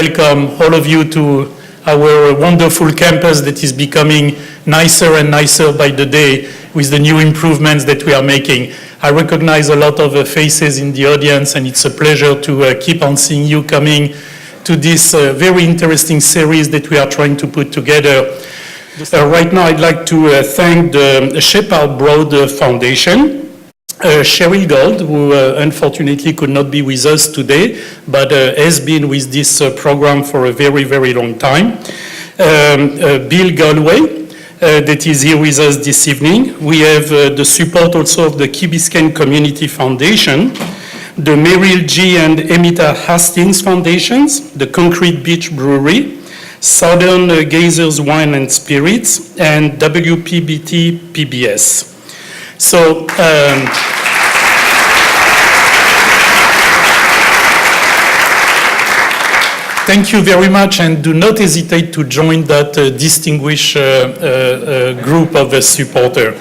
welcome all of you to our wonderful campus that is becoming nicer and nicer by the day with the new improvements that we are making. I recognize a lot of faces in the audience, and it's a pleasure to keep on seeing you coming to this very interesting series that we are trying to put together. Right now, I'd like to thank the Shepard Broad Foundation, Cheryl Gold, who unfortunately could not be with us today, but has been with this program for a very, very long time. Bill Galway, that is here with us this evening. We have the support also of the Key Biscayne Community Foundation, the Merrill G. and Emita Hastings Foundations, the Concrete Beach Brewery, Southern Gazers Wine and Spirits, and WPBT PBS. So, thank you very much, and do not hesitate to join that distinguished group of supporters.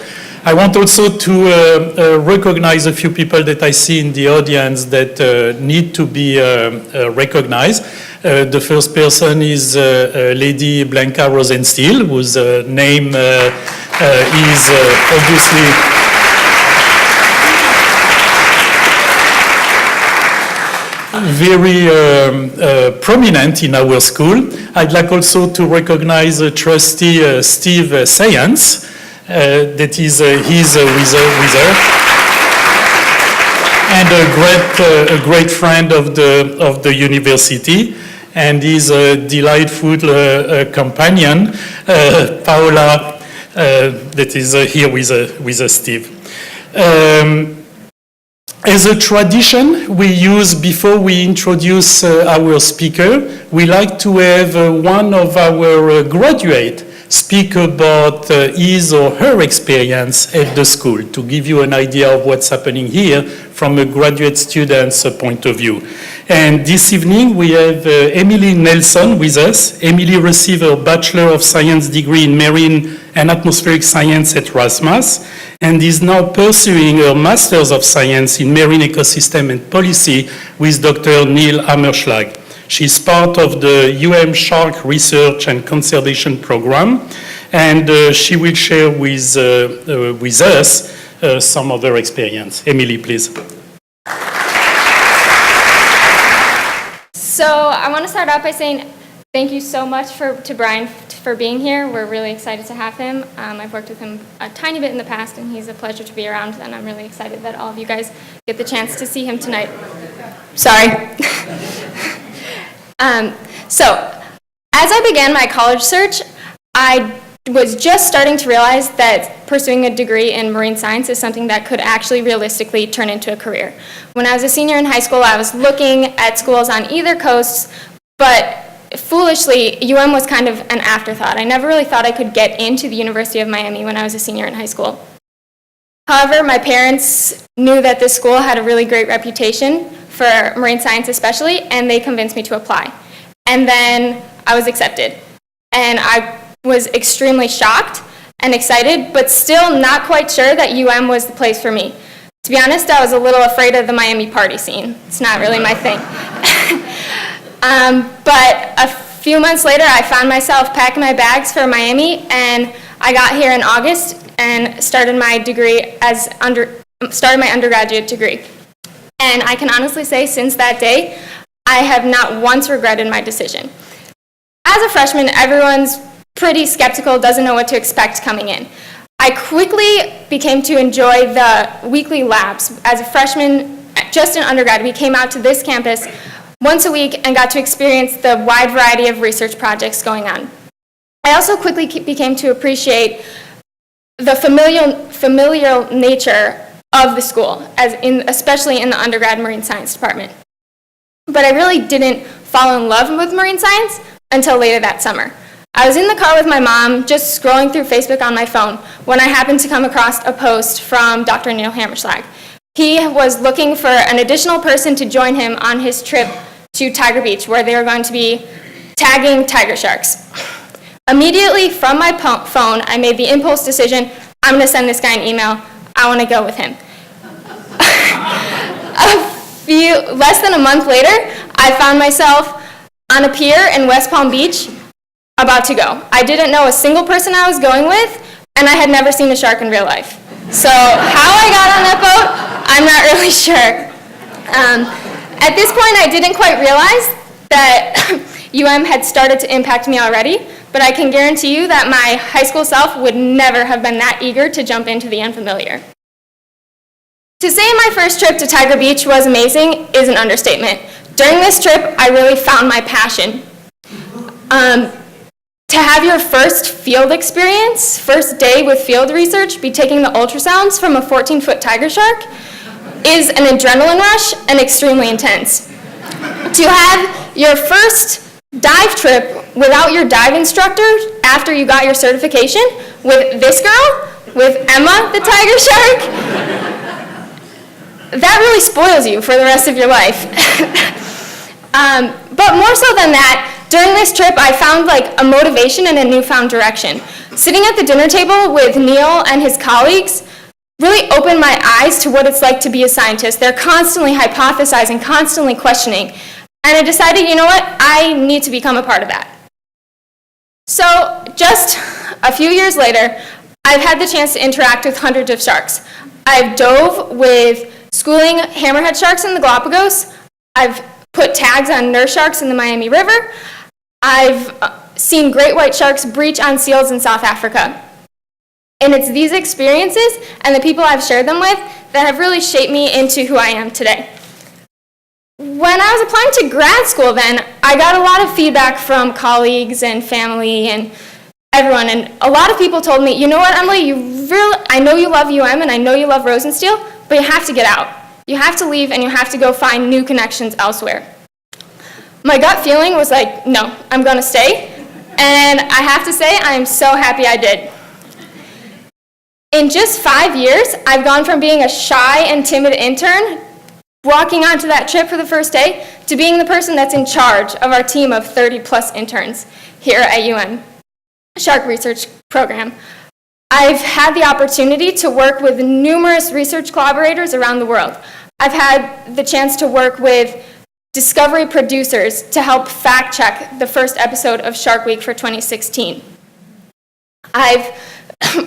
I want also to recognize a few people that I see in the audience that need to be recognized. The first person is Lady Blanca Rosenstiel, whose name is obviously very prominent in our school. I'd like also to recognize Trustee Steve Science, that is he's with her, and a great friend of the university, and his delightful companion, Paola, that is here with Steve. As a tradition we use before we introduce our speaker, we like to have one of our graduates speak about his or her experience at the school to give you an idea of what's happening here from a graduate student's point of view. And this evening we have Emily Nelson with us. Emily received her Bachelor of Science degree in Marine and Atmospheric Science at Rasmus, and is now pursuing her Master's of Science in Marine Ecosystem and Policy with Dr. Neil Hammerschlag. She's part of the Shark Research and Conservation Program, and she will share with us some of her experience. Emily, please. So I want to start out by saying thank you so much to Brian for being here. We're really excited to have him. I've worked with him a tiny bit in the past, and he's a pleasure to be around, and I'm really excited that all of you guys get the chance to see him tonight. Sorry. So, as I began my college search, I was just starting to realize that pursuing a degree in marine science is something that could actually realistically turn into a career. When I was a senior in high school, I was looking at schools on either coast, but foolishly, UM was kind of an afterthought. I never really thought I could get into the University of Miami when I was a senior in high school. However, my parents knew that this school had a really great reputation for marine science especially, and they convinced me to apply. And then I was accepted. And I was extremely shocked and excited, but still not quite sure that UM was the place for me. To be honest, I was a little afraid of the Miami party scene. It's not really my thing. But a few months later, I found myself packing my bags for Miami, and I got here in August and started my undergraduate degree. And I can honestly say since that day, I have not once regretted my decision. As a freshman, everyone's pretty skeptical, doesn't know what to expect coming in. I quickly became to enjoy the weekly labs. As a freshman, just in undergrad, we came out to this campus once a week and got to experience the wide variety of research projects going on. I also quickly became to appreciate the familial nature of the school, especially in the undergrad marine science department. But I really didn't fall in love with marine science until later that summer. I was in the car with my mom, just scrolling through Facebook on my phone, when I happened to come across a post from Dr. Neil Hammerschlag. He was looking for an additional person to join him on his trip to Tiger Beach, where they were going to be tagging tiger sharks. Immediately from my phone, I made the impulse decision, I'm going to send this guy an email. I want to go with him. Less than a month later, I found myself on a pier in West Palm Beach, about to go. I didn't know a single person I was going with, and I had never seen a shark in real life. So how I got on that boat, I'm not really sure. At this point, I didn't quite realize that UM had started to impact me already, but I can guarantee you that my high school self would never have been that eager to jump into the unfamiliar. To say my first trip to Tiger Beach was amazing is an understatement. During this trip, I really found my passion. To have your first field experience, first day with field research, be taking the ultrasounds from a 14-foot tiger shark is an adrenaline rush and extremely intense. To have your first dive trip without your dive instructor after you got your certification with this girl, with Emma the tiger shark, that really spoils you for the rest of your life. But more so than that, during this trip, I found a motivation and a newfound direction. Sitting at the dinner table with Neil and his colleagues really opened my eyes to what it's like to be a scientist. They're constantly hypothesizing, constantly questioning. And I decided, you know what, I need to become a part of that. So just a few years later, I've had the chance to interact with hundreds of sharks. I've dove with schooling hammerhead sharks in the Galapagos. I've put tags on nurse sharks in the Miami River. I've seen great white sharks breach on seals in South Africa. And it's these experiences and the people I've shared them with that have really shaped me into who I am today. When I was applying to grad school then, I got a lot of feedback from colleagues and family and everyone, and a lot of people told me, you know what, Emily, I know you love UM and I know you love Rosenstiel, but you have to get out. You have to leave and you have to go find new connections elsewhere. My gut feeling was no, I'm gonna stay. And I have to say, I am so happy I did. In just 5 years, I've gone from being a shy and timid intern, walking onto that trip for the first day, to being the person that's in charge of our team of 30+ interns here at UM Shark Research Program. I've had the opportunity to work with numerous research collaborators around the world. I've had the chance to work with discovery producers to help fact check the first episode of Shark Week for 2016. I've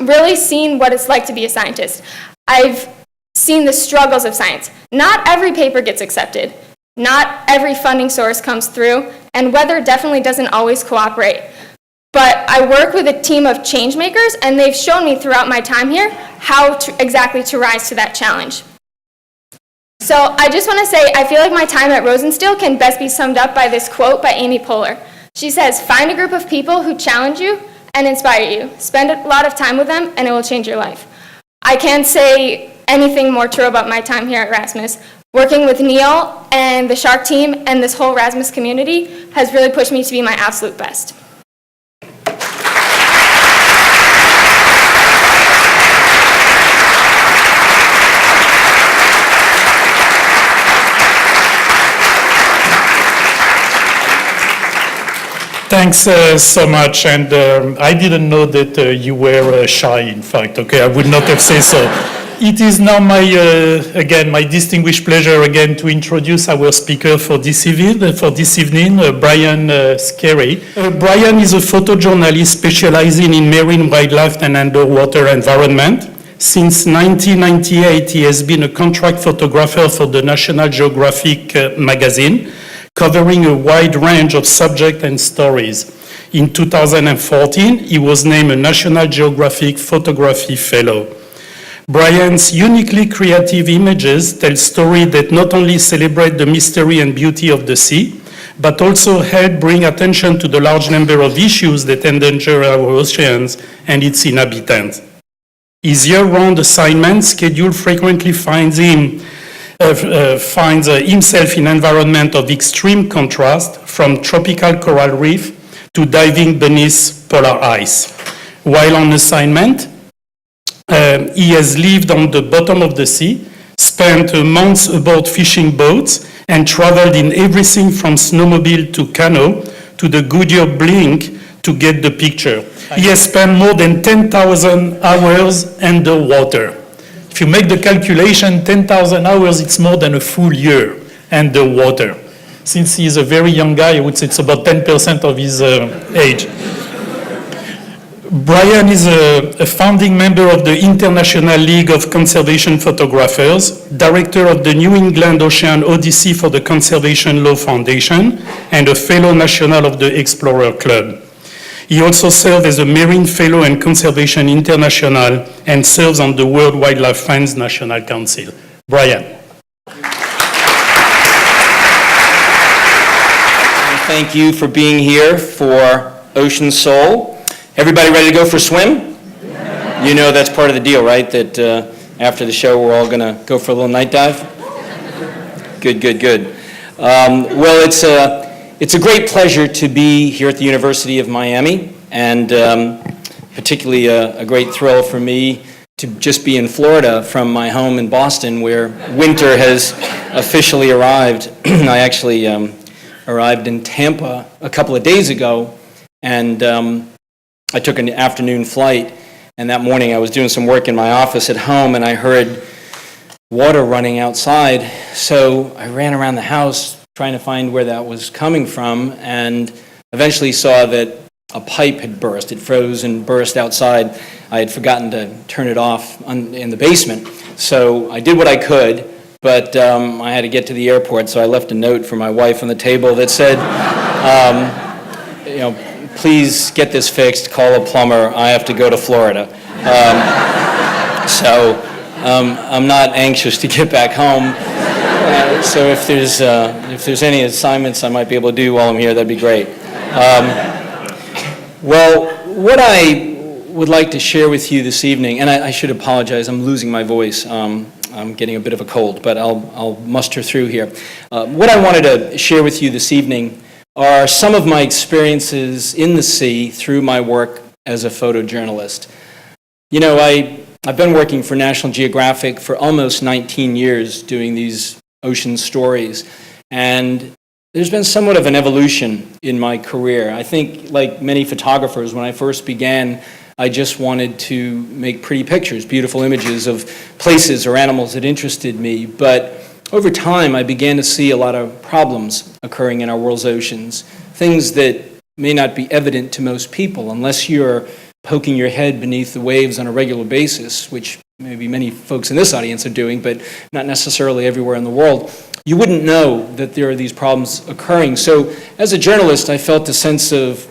really seen what it's like to be a scientist. I've seen the struggles of science. Not every paper gets accepted. Not every funding source comes through, and weather definitely doesn't always cooperate. But I work with a team of change makers, and they've shown me throughout my time here how exactly to rise to that challenge. So I just want to say, I feel like my time at Rosenstiel can best be summed up by this quote by Amy Poehler. She says, "Find a group of people who challenge you and inspire you. Spend a lot of time with them, and it will change your life." I can't say anything more true about my time here at Rasmus. Working with Neil and the Shark team and this whole Rasmus community has really pushed me to be my absolute best. Thanks so much, and I didn't know that you were shy, in fact, okay? I would not have said so. It is now my distinguished pleasure again to introduce our speaker for this evening, Brian Skerry. Brian is a photojournalist specializing in marine wildlife and underwater environment. Since 1998, he has been a contract photographer for the National Geographic Magazine, covering a wide range of subjects and stories. In 2014, he was named a National Geographic Photography Fellow. Brian's uniquely creative images tell stories that not only celebrate the mystery and beauty of the sea, but also help bring attention to the large number of issues that endanger our oceans and its inhabitants. His year-round assignment schedule frequently finds himself in an environment of extreme contrast, from tropical coral reef to diving beneath polar ice. While on assignment, he has lived on the bottom of the sea, spent months aboard fishing boats, and traveled in everything from snowmobile to canoe to the Goodyear Blink to get the picture. He has spent more than 10,000 hours underwater. If you make the calculation, 10,000 hours, it's more than a full year underwater. Since he is a very young guy, I would say it's about 10% of his age. Brian is a founding member of the International League of Conservation Photographers, director of the New England Ocean Odyssey for the Conservation Law Foundation, and a fellow national of the Explorer Club. He also served as a Marine Fellow and Conservation International and serves on the World Wildlife Fund's National Council. Brian. Thank you for being here for Ocean Soul. Everybody ready to go for a swim? You know that's part of the deal, right? That after the show we're all going to go for a little night dive? Good, good, good. Well, it's a great pleasure to be here at the University of Miami, and particularly a great thrill for me to just be in Florida from my home in Boston, where winter has officially arrived. I actually arrived in Tampa a couple of days ago, and I took an afternoon flight, and that morning I was doing some work in my office at home, and I heard water running outside, so I ran around the house trying to find where that was coming from, and eventually saw that a pipe had burst. It froze and burst outside. I had forgotten to turn it off in the basement, so I did what I could, but I had to get to the airport, so I left a note for my wife on the table that said, please get this fixed, call a plumber, I have to go to Florida. So I'm not anxious to get back home. So if there's any assignments I might be able to do while I'm here, that'd be great. Well, what I would like to share with you this evening, and I should apologize, I'm losing my voice. I'm getting a bit of a cold, but I'll muster through here. What I wanted to share with you this evening are some of my experiences in the sea through my work as a photojournalist. You know, I've been working for National Geographic for almost 19 years doing these ocean stories, and there's been somewhat of an evolution in my career. I think, like many photographers, when I first began, I just wanted to make pretty pictures, beautiful images of places or animals that interested me, but over time, I began to see a lot of problems occurring in our world's oceans, things that may not be evident to most people unless you're poking your head beneath the waves on a regular basis, which maybe many folks in this audience are doing, but not necessarily everywhere in the world. You wouldn't know that there are these problems occurring. So as a journalist, I felt a sense of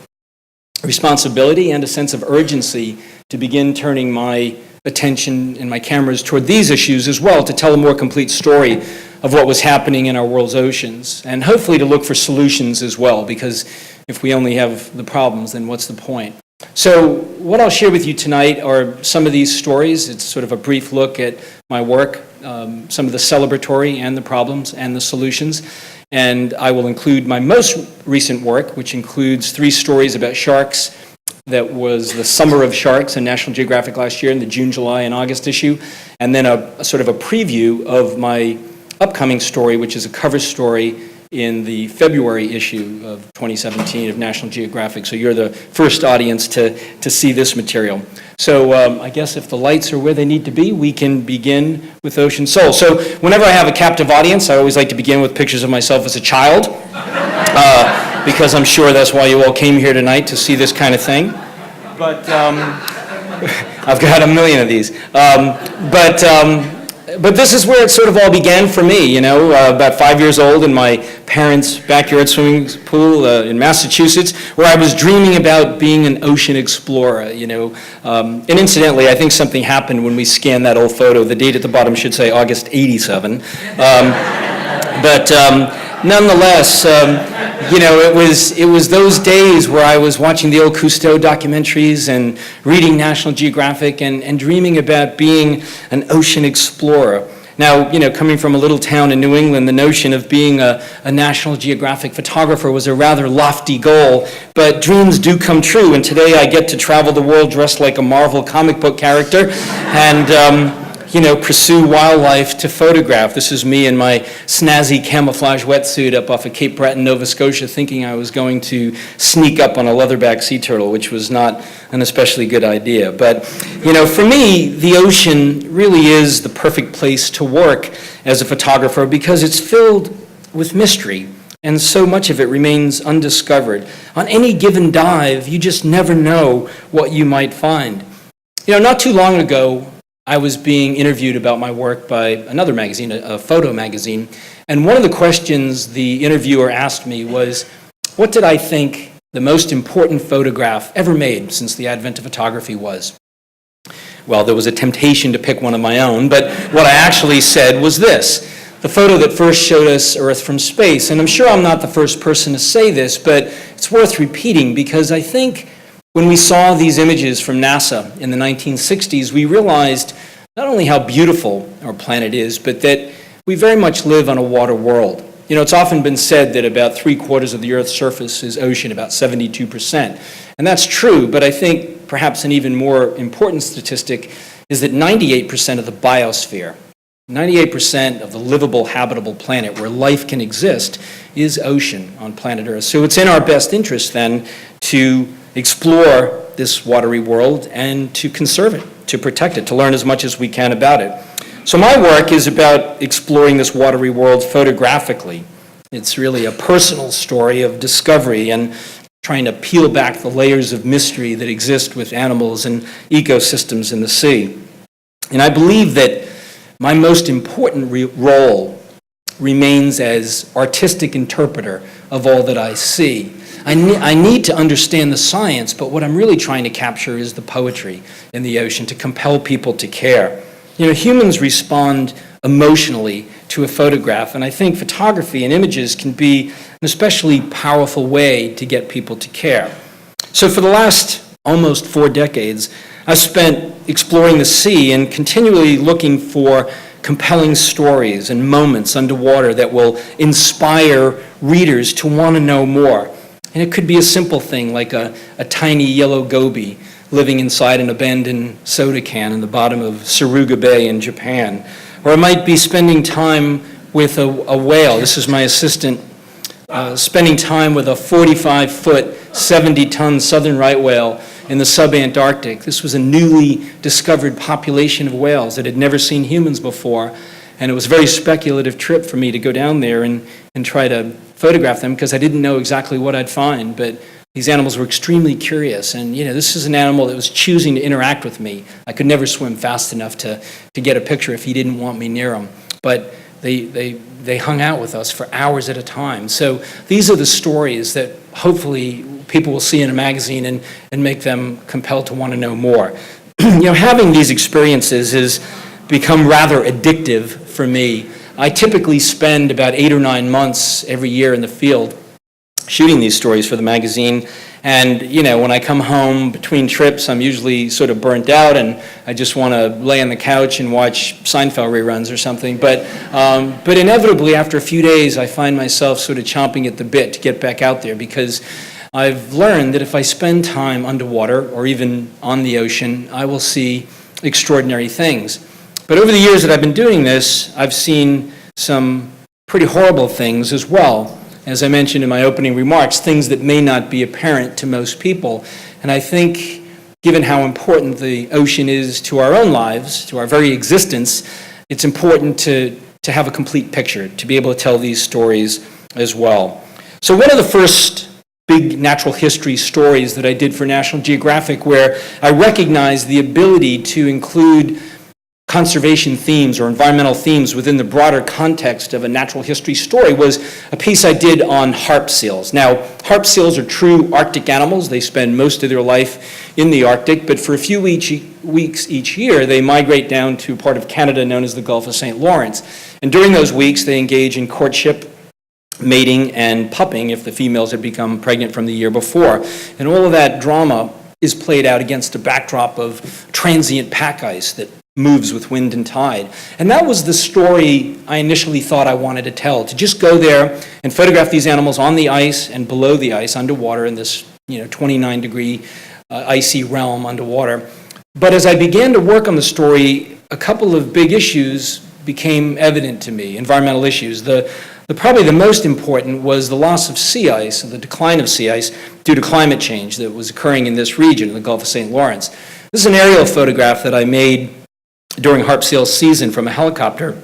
responsibility and a sense of urgency to begin turning my attention and my cameras toward these issues as well, to tell a more complete story of what was happening in our world's oceans, and hopefully to look for solutions as well, because if we only have the problems, then what's the point? So what I'll share with you tonight are some of these stories. It's sort of a brief look at my work, some of the celebratory and the problems and the solutions, and I will include my most recent work, which includes 3 stories about sharks. That was the Summer of Sharks in National Geographic last year in the June, July, and August issue, and then a sort of a preview of my upcoming story, which is a cover story in the February issue of 2017 of National Geographic. So you're the first audience to see this material. So I guess if the lights are where they need to be, we can begin with Ocean Soul. So whenever I have a captive audience, I always like to begin with pictures of myself as a child, because I'm sure that's why you all came here tonight, to see this kind of thing. But I've got a million of these. But this is where it sort of all began for me, you know, about 5 years old in my parents' backyard swimming pool in Massachusetts, where I was dreaming about being an ocean explorer, you know. And incidentally, I think something happened when we scanned that old photo. The date at the bottom should say August 87. But nonetheless, you know, it was those days where I was watching the old Cousteau documentaries and reading National Geographic and dreaming about being an ocean explorer. Now, you know, coming from a little town in New England, the notion of being a National Geographic photographer was a rather lofty goal, but dreams do come true, and today I get to travel the world dressed like a Marvel comic book character and you know, pursue wildlife to photograph. This is me in my snazzy camouflage wetsuit up off of Cape Breton, Nova Scotia, thinking I was going to sneak up on a leatherback sea turtle, which was not an especially good idea. But, you know, for me, the ocean really is the perfect place to work as a photographer because it's filled with mystery. and so much of it remains undiscovered. On any given dive, you just never know what you might find. Not too long ago, I was being interviewed about my work by another magazine, a photo magazine, and one of the questions the interviewer asked me was, what did I think the most important photograph ever made since the advent of photography was? Well, there was a temptation to pick one of my own, but what I actually said was this: the photo that first showed us Earth from space. And I'm sure I'm not the first person to say this, but it's worth repeating, because I think when we saw these images from NASA in the 1960s, we realized not only how beautiful our planet is, but that we very much live on a water world. It's often been said that about 3/4 of the Earth's surface is ocean, about 72%. And that's true, but I think perhaps an even more important statistic is that 98% of the biosphere, 98% of the livable, habitable planet where life can exist, is ocean on planet Earth. So it's in our best interest then to explore this watery world and to conserve it, to protect it, to learn as much as we can about it. So my work is about exploring this watery world photographically. It's really a personal story of discovery and trying to peel back the layers of mystery that exist with animals and ecosystems in the sea. And I believe that my most important role remains as artistic interpreter of all that I see. I need to understand the science, but what I'm really trying to capture is the poetry in the ocean to compel people to care. Humans respond emotionally to a photograph, and I think photography and images can be an especially powerful way to get people to care. So for the last almost 4 decades, I've spent exploring the sea and continually looking for compelling stories and moments underwater that will inspire readers to want to know more. And it could be a simple thing like a tiny yellow goby living inside an abandoned soda can in the bottom of Suruga Bay in Japan. Or it might be spending time with a whale. This is my assistant, spending time with a 45-foot, 70-ton southern right whale in the sub-Antarctic. This was a newly discovered population of whales that had never seen humans before, and it was a very speculative trip for me to go down there and try to photograph them, because I didn't know exactly what I'd find, but these animals were extremely curious, and this is an animal that was choosing to interact with me. I could never swim fast enough to get a picture if he didn't want me near him, but they hung out with us for hours at a time. So these are the stories that hopefully people will see in a magazine and make them compelled to want to know more. Having these experiences has become rather addictive for me. I typically spend about 8 or 9 months every year in the field shooting these stories for the magazine. And, when I come home between trips, I'm usually sort of burnt out and I just want to lay on the couch and watch Seinfeld reruns or something. But inevitably, after a few days, I find myself sort of chomping at the bit to get back out there, because I've learned that if I spend time underwater or even on the ocean, I will see extraordinary things. But over the years that I've been doing this, I've seen some pretty horrible things as well. As I mentioned in my opening remarks, things that may not be apparent to most people. And I think, given how important the ocean is to our own lives, to our very existence, it's important to have a complete picture, to be able to tell these stories as well. So one of the first big natural history stories that I did for National Geographic, where I recognized the ability to include conservation themes or environmental themes within the broader context of a natural history story, was a piece I did on harp seals. Now, harp seals are true Arctic animals. They spend most of their life in the Arctic, but for a few weeks each year, they migrate down to a part of Canada known as the Gulf of St. Lawrence. And during those weeks, they engage in courtship, mating, and pupping if the females had become pregnant from the year before. And all of that drama is played out against a backdrop of transient pack ice that moves with wind and tide. And that was the story I initially thought I wanted to tell, to just go there and photograph these animals on the ice and below the ice, underwater in this 29-degree icy realm underwater. But as I began to work on the story, a couple of big issues became evident to me, environmental issues. Probably the most important was the loss of sea ice, the decline of sea ice due to climate change that was occurring in this region, in the Gulf of St. Lawrence. This is an aerial photograph that I made during harp seal season from a helicopter.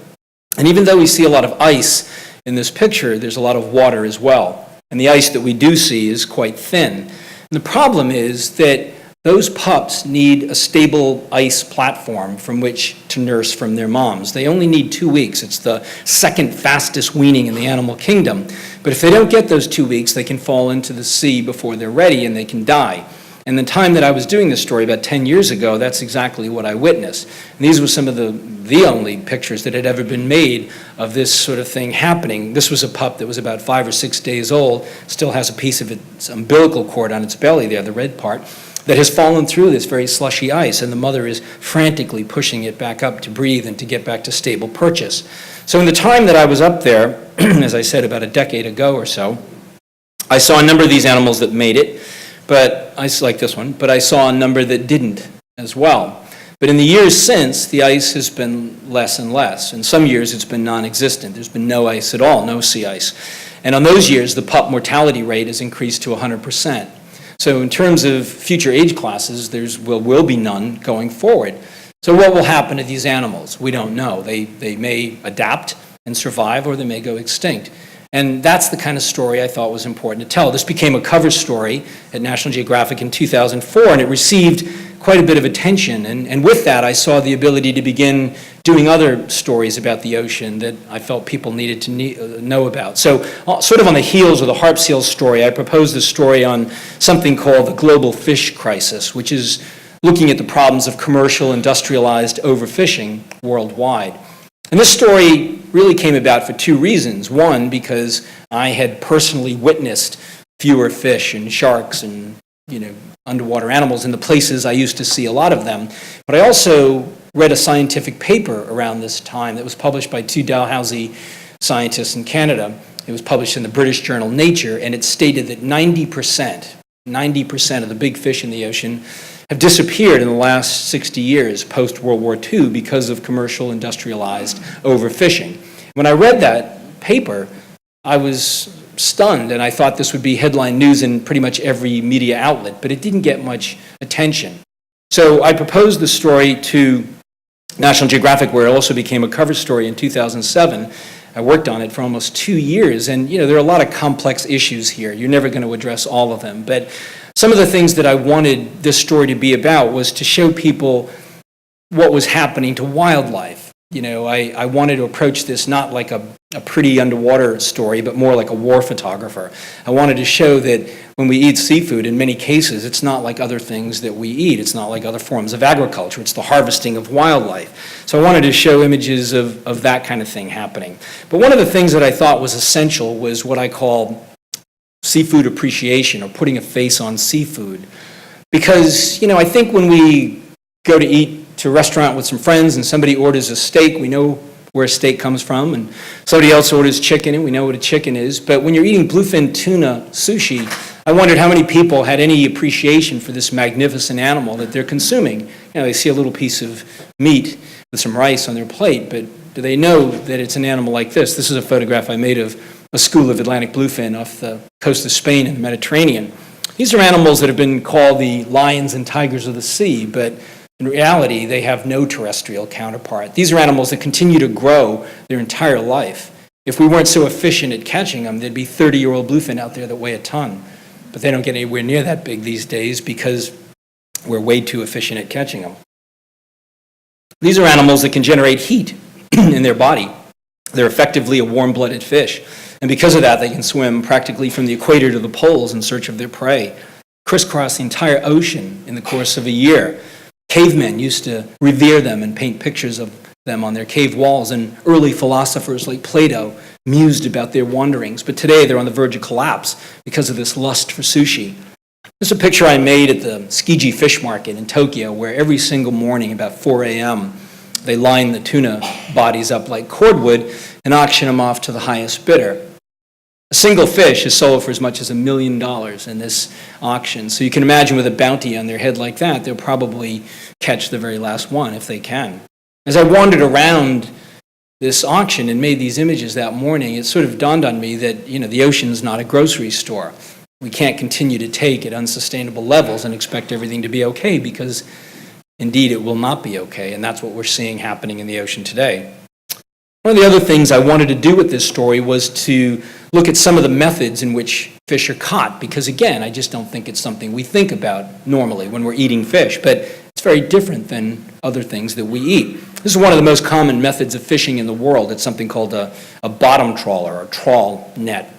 And even though we see a lot of ice in this picture, there's a lot of water as well. And the ice that we do see is quite thin. And the problem is that those pups need a stable ice platform from which to nurse from their moms. They only need 2 weeks. It's the second fastest weaning in the animal kingdom. But if they don't get those 2 weeks, they can fall into the sea before they're ready and they can die. And the time that I was doing this story, about 10 years ago, that's exactly what I witnessed. And these were some of the only pictures that had ever been made of this sort of thing happening. This was a pup that was about 5 or 6 days old, still has a piece of its umbilical cord on its belly there, the red part, that has fallen through this very slushy ice, and the mother is frantically pushing it back up to breathe and to get back to stable purchase. So in the time that I was up there, as I said, about a decade ago or so, I saw a number of these animals that made it, but like this one, but I saw a number that didn't as well. But in the years since, the ice has been less and less. In some years, it's been non-existent. There's been no ice at all, no sea ice. And on those years, the pup mortality rate has increased to 100%. So in terms of future age classes, there will be none going forward. So what will happen to these animals? We don't know. They may adapt and survive, or they may go extinct. And that's the kind of story I thought was important to tell. This became a cover story at National Geographic in 2004, and it received quite a bit of attention. And with that, I saw the ability to begin doing other stories about the ocean that I felt people needed to know about. So sort of on the heels of the harp seal story, I proposed a story on something called the global fish crisis, which is looking at the problems of commercial, industrialized overfishing worldwide. And this story really came about for two reasons. One, because I had personally witnessed fewer fish and sharks and underwater animals in the places I used to see a lot of them. But I also read a scientific paper around this time that was published by two Dalhousie scientists in Canada. It was published in the British journal Nature, and it stated that 90% of the big fish in the ocean have disappeared in the last 60 years post-World War II because of commercial industrialized overfishing. When I read that paper, I was stunned, and I thought this would be headline news in pretty much every media outlet, but it didn't get much attention. So I proposed the story to National Geographic, where it also became a cover story in 2007. I worked on it for almost 2 years, and there are a lot of complex issues here. You're never going to address all of them, but some of the things that I wanted this story to be about was to show people what was happening to wildlife. I wanted to approach this not like a pretty underwater story, but more like a war photographer. I wanted to show that when we eat seafood, in many cases, it's not like other things that we eat. It's not like other forms of agriculture. It's the harvesting of wildlife. So I wanted to show images of that kind of thing happening. But one of the things that I thought was essential was what I call seafood appreciation, or putting a face on seafood. Because, I think when we go to eat to a restaurant with some friends and somebody orders a steak, we know where a steak comes from, and somebody else orders chicken and we know what a chicken is. But when you're eating bluefin tuna sushi, I wondered how many people had any appreciation for this magnificent animal that they're consuming. They see a little piece of meat with some rice on their plate, but do they know that it's an animal like this? This is a photograph I made of a school of Atlantic bluefin off the coast of Spain in the Mediterranean. These are animals that have been called the lions and tigers of the sea, but in reality, they have no terrestrial counterpart. These are animals that continue to grow their entire life. If we weren't so efficient at catching them, there'd be 30-year-old bluefin out there that weigh a ton. But they don't get anywhere near that big these days because we're way too efficient at catching them. These are animals that can generate heat in their body. They're effectively a warm-blooded fish. And because of that, they can swim practically from the equator to the poles in search of their prey, crisscross the entire ocean in the course of a year. Cavemen used to revere them and paint pictures of them on their cave walls, and early philosophers like Plato mused about their wanderings. But today they're on the verge of collapse because of this lust for sushi. This is a picture I made at the Tsukiji Fish Market in Tokyo, where every single morning about 4 a.m. they line the tuna bodies up like cordwood and auction them off to the highest bidder. A single fish is sold for as much as $1 million in this auction. So you can imagine with a bounty on their head like that, they'll probably catch the very last one if they can. As I wandered around this auction and made these images that morning, it sort of dawned on me that, the ocean's not a grocery store. We can't continue to take at unsustainable levels and expect everything to be okay, because indeed it will not be okay, and that's what we're seeing happening in the ocean today. One of the other things I wanted to do with this story was to look at some of the methods in which fish are caught, because again, I just don't think it's something we think about normally when we're eating fish, but it's very different than other things that we eat. This is one of the most common methods of fishing in the world. It's something called a bottom trawler, or trawl net.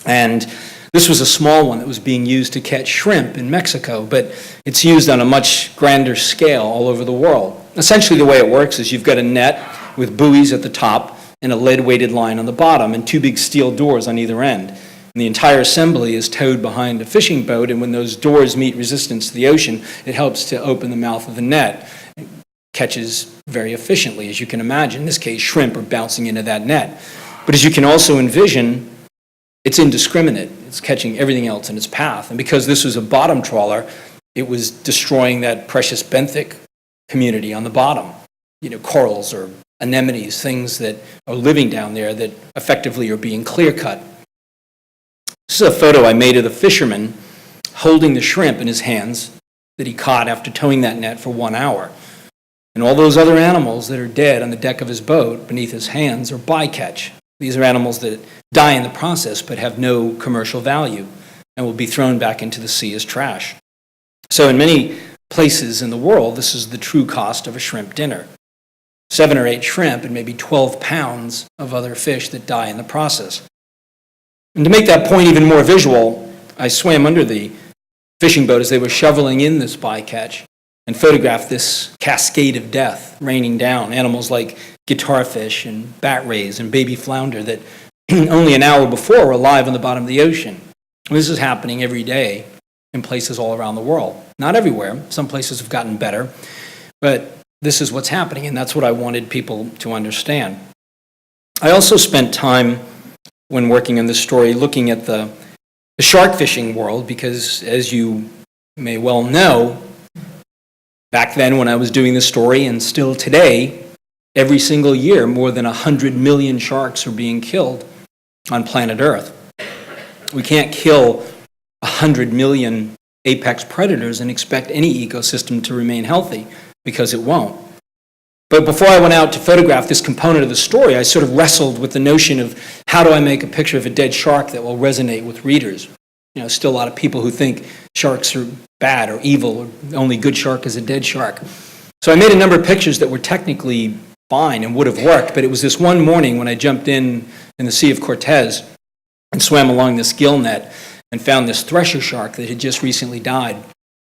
And this was a small one that was being used to catch shrimp in Mexico, but it's used on a much grander scale all over the world. Essentially, the way it works is you've got a net with buoys at the top and a lead-weighted line on the bottom and two big steel doors on either end. And the entire assembly is towed behind a fishing boat, and when those doors meet resistance to the ocean, it helps to open the mouth of the net. It catches very efficiently, as you can imagine. In this case, shrimp are bouncing into that net. But as you can also envision, it's indiscriminate. It's catching everything else in its path. And because this was a bottom trawler, it was destroying that precious benthic community on the bottom. Corals or anemones, things that are living down there that effectively are being clear-cut. This is a photo I made of the fisherman holding the shrimp in his hands that he caught after towing that net for 1 hour. And all those other animals that are dead on the deck of his boat beneath his hands are bycatch. These are animals that die in the process but have no commercial value and will be thrown back into the sea as trash. So in many places in the world, this is the true cost of a shrimp dinner. 7 or 8 shrimp and maybe 12 pounds of other fish that die in the process. And to make that point even more visual, I swam under the fishing boat as they were shoveling in this bycatch and photographed this cascade of death raining down. Animals like guitarfish and bat rays and baby flounder that only an hour before were alive on the bottom of the ocean. And this is happening every day in places all around the world. Not everywhere. Some places have gotten better. But this is what's happening, and that's what I wanted people to understand. I also spent time when working on this story looking at the shark fishing world, because as you may well know, back then when I was doing this story and still today, every single year more than 100 million sharks are being killed on planet Earth. We can't kill 100 million apex predators and expect any ecosystem to remain healthy, because it won't. But before I went out to photograph this component of the story, I sort of wrestled with the notion of how do I make a picture of a dead shark that will resonate with readers. Still a lot of people who think sharks are bad or evil, or the only good shark is a dead shark. So I made a number of pictures that were technically fine and would have worked, but it was this one morning when I jumped in the Sea of Cortez and swam along this gill net and found this thresher shark that had just recently died.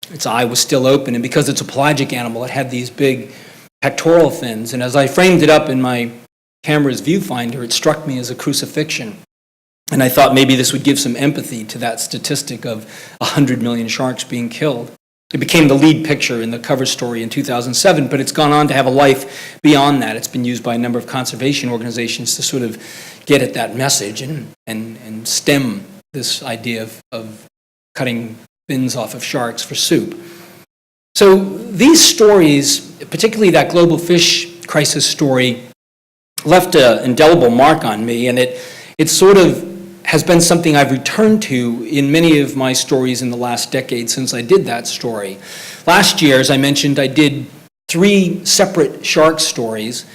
Its eye was still open, and because it's a pelagic animal, it had these big pectoral fins, and as I framed it up in my camera's viewfinder, it struck me as a crucifixion. And I thought maybe this would give some empathy to that statistic of 100 million sharks being killed. It became the lead picture in the cover story in 2007, but it's gone on to have a life beyond that. It's been used by a number of conservation organizations to sort of get at that message and stem this idea of cutting fins off of sharks for soup. So these stories, particularly that global fish crisis story, left an indelible mark on me, and it sort of has been something I've returned to in many of my stories in the last decade since I did that story. Last year, as I mentioned, I did 3 separate shark stories,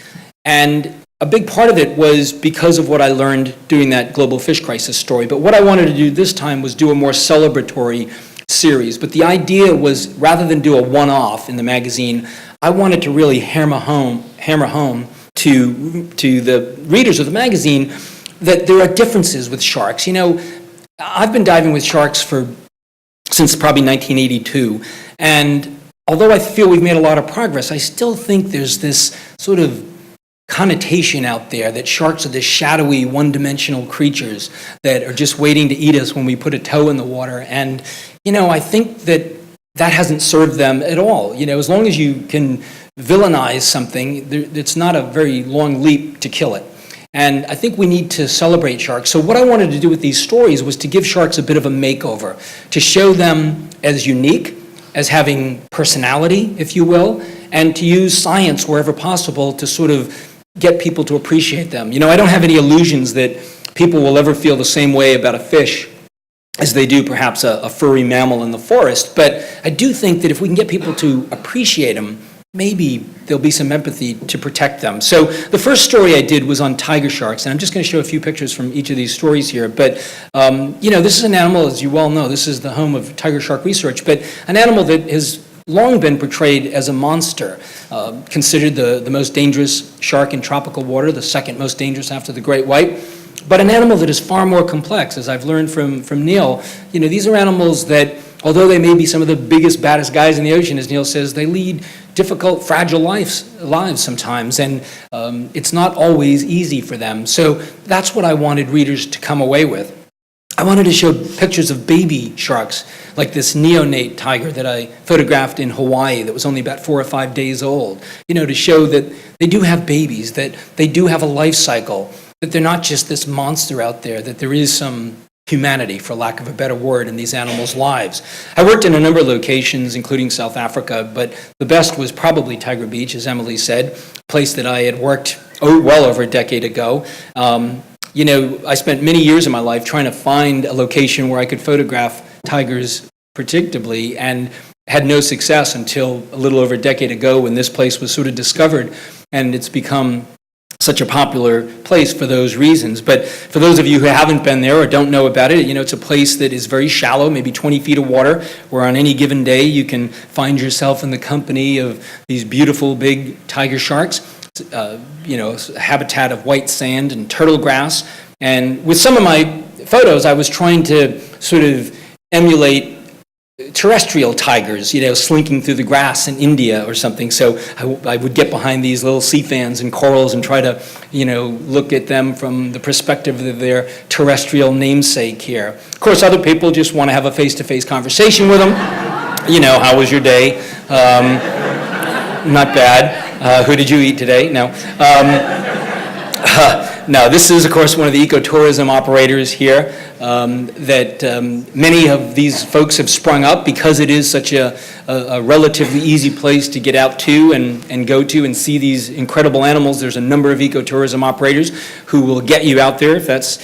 and a big part of it was because of what I learned doing that global fish crisis story. But what I wanted to do this time was do a more celebratory series. But the idea was, rather than do a one-off in the magazine, I wanted to really hammer home to the readers of the magazine that there are differences with sharks. I've been diving with sharks since probably 1982, and although I feel we've made a lot of progress, I still think there's this sort of connotation out there that sharks are the shadowy, one-dimensional creatures that are just waiting to eat us when we put a toe in the water. And, I think that hasn't served them at all. As long as you can villainize something, it's not a very long leap to kill it. And I think we need to celebrate sharks. So what I wanted to do with these stories was to give sharks a bit of a makeover, to show them as unique, as having personality, if you will, and to use science wherever possible to sort of get people to appreciate them. I don't have any illusions that people will ever feel the same way about a fish as they do perhaps a furry mammal in the forest, but I do think that if we can get people to appreciate them maybe there'll be some empathy to protect them. So the first story I did was on tiger sharks, and I'm just going to show a few pictures from each of these stories here. But, this is an animal, as you well know, this is the home of tiger shark research, but an animal that has long been portrayed as a monster, considered the most dangerous shark in tropical water, the second most dangerous after the great white, but an animal that is far more complex, as I've learned from Neil. These are animals that, although they may be some of the biggest, baddest guys in the ocean, as Neil says, they lead difficult, fragile lives sometimes, and it's not always easy for them. So that's what I wanted readers to come away with. I wanted to show pictures of baby sharks, like this neonate tiger that I photographed in Hawaii that was only about 4 or 5 days old, to show that they do have babies, that they do have a life cycle, that they're not just this monster out there, that there is some humanity, for lack of a better word, in these animals' lives. I worked in a number of locations, including South Africa, but the best was probably Tiger Beach, as Emily said, a place that I had worked well over a decade ago. I spent many years of my life trying to find a location where I could photograph tigers predictably, and had no success until a little over a decade ago when this place was sort of discovered, and it's become such a popular place for those reasons. But for those of you who haven't been there or don't know about it, it's a place that is very shallow, maybe 20 feet of water, where on any given day you can find yourself in the company of these beautiful big tiger sharks. A habitat of white sand and turtle grass. And with some of my photos, I was trying to sort of emulate terrestrial tigers, slinking through the grass in India or something. So I would get behind these little sea fans and corals and try to, look at them from the perspective of their terrestrial namesake here. Of course, other people just want to have a face-to-face conversation with them. How was your day? Not bad. Who did you eat today? No. No, this is, of course, one of the ecotourism operators here that many of these folks have sprung up because it is such a relatively easy place to get out to and go to and see these incredible animals. There's a number of ecotourism operators who will get you out there if that's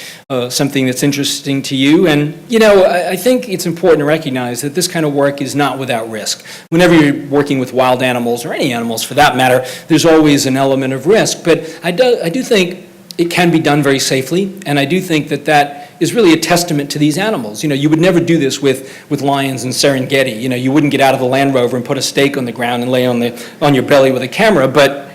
something that's interesting to you. And, I think it's important to recognize that this kind of work is not without risk. Whenever you're working with wild animals, or any animals for that matter, there's always an element of risk. But I do think it can be done very safely, and I do think that is really a testament to these animals. You would never do this with lions in Serengeti. You wouldn't get out of the Land Rover and put a steak on the ground and lay on your belly with a camera, but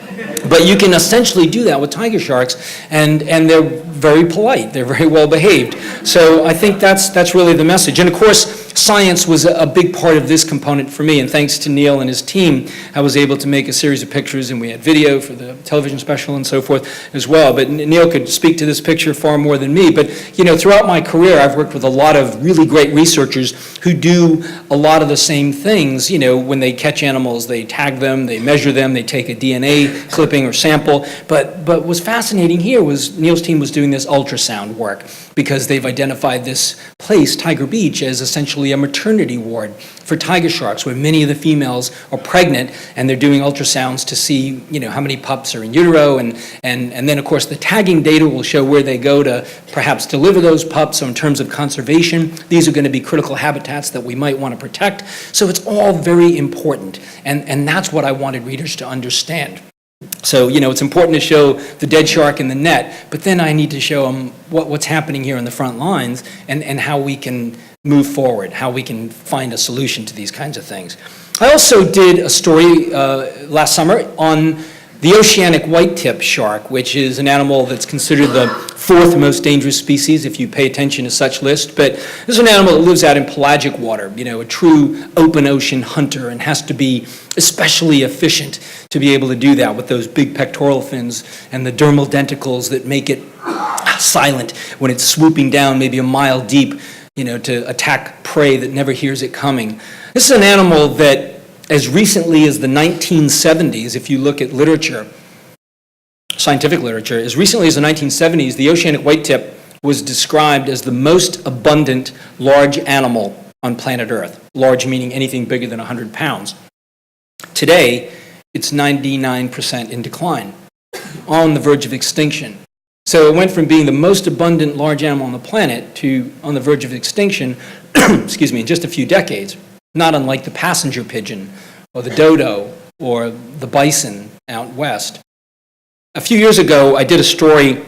you can essentially do that with tiger sharks, and they're very polite, they're very well behaved. So I think that's really the message. And of course, science was a big part of this component for me, and thanks to Neil and his team, I was able to make a series of pictures, and we had video for the television special and so forth as well. But Neil could speak to this picture far more than me. But throughout my career, I've worked with a lot of really great researchers who do a lot of the same things. When they catch animals, they tag them, they measure them, they take a DNA clipping or sample. But what's fascinating here was Neil's team was doing this ultrasound work, because they've identified this place, Tiger Beach, as essentially a maternity ward for tiger sharks, where many of the females are pregnant, and they're doing ultrasounds to see, how many pups are in utero, and then, of course, the tagging data will show where they go to perhaps deliver those pups. So in terms of conservation, these are going to be critical habitats that we might want to protect. So it's all very important, and that's what I wanted readers to understand. So, it's important to show the dead shark in the net, but then I need to show them what's happening here in the front lines, and how we can move forward, how we can find a solution to these kinds of things. I also did a story last summer on the oceanic white-tip shark, which is an animal that's considered the 4th most dangerous species if you pay attention to such list. But this is an animal that lives out in pelagic water, a true open ocean hunter, and has to be especially efficient to be able to do that with those big pectoral fins and the dermal denticles that make it silent when it's swooping down maybe a mile deep, to attack prey that never hears it coming. This is an animal that, as recently as the 1970s, if you look at literature, scientific literature, as recently as the 1970s, the oceanic whitetip was described as the most abundant large animal on planet Earth. Large meaning anything bigger than 100 pounds. Today, it's 99% in decline, on the verge of extinction. So it went from being the most abundant large animal on the planet to on the verge of extinction, in just a few decades, not unlike the passenger pigeon or the dodo or the bison out west. A few years ago, I did a story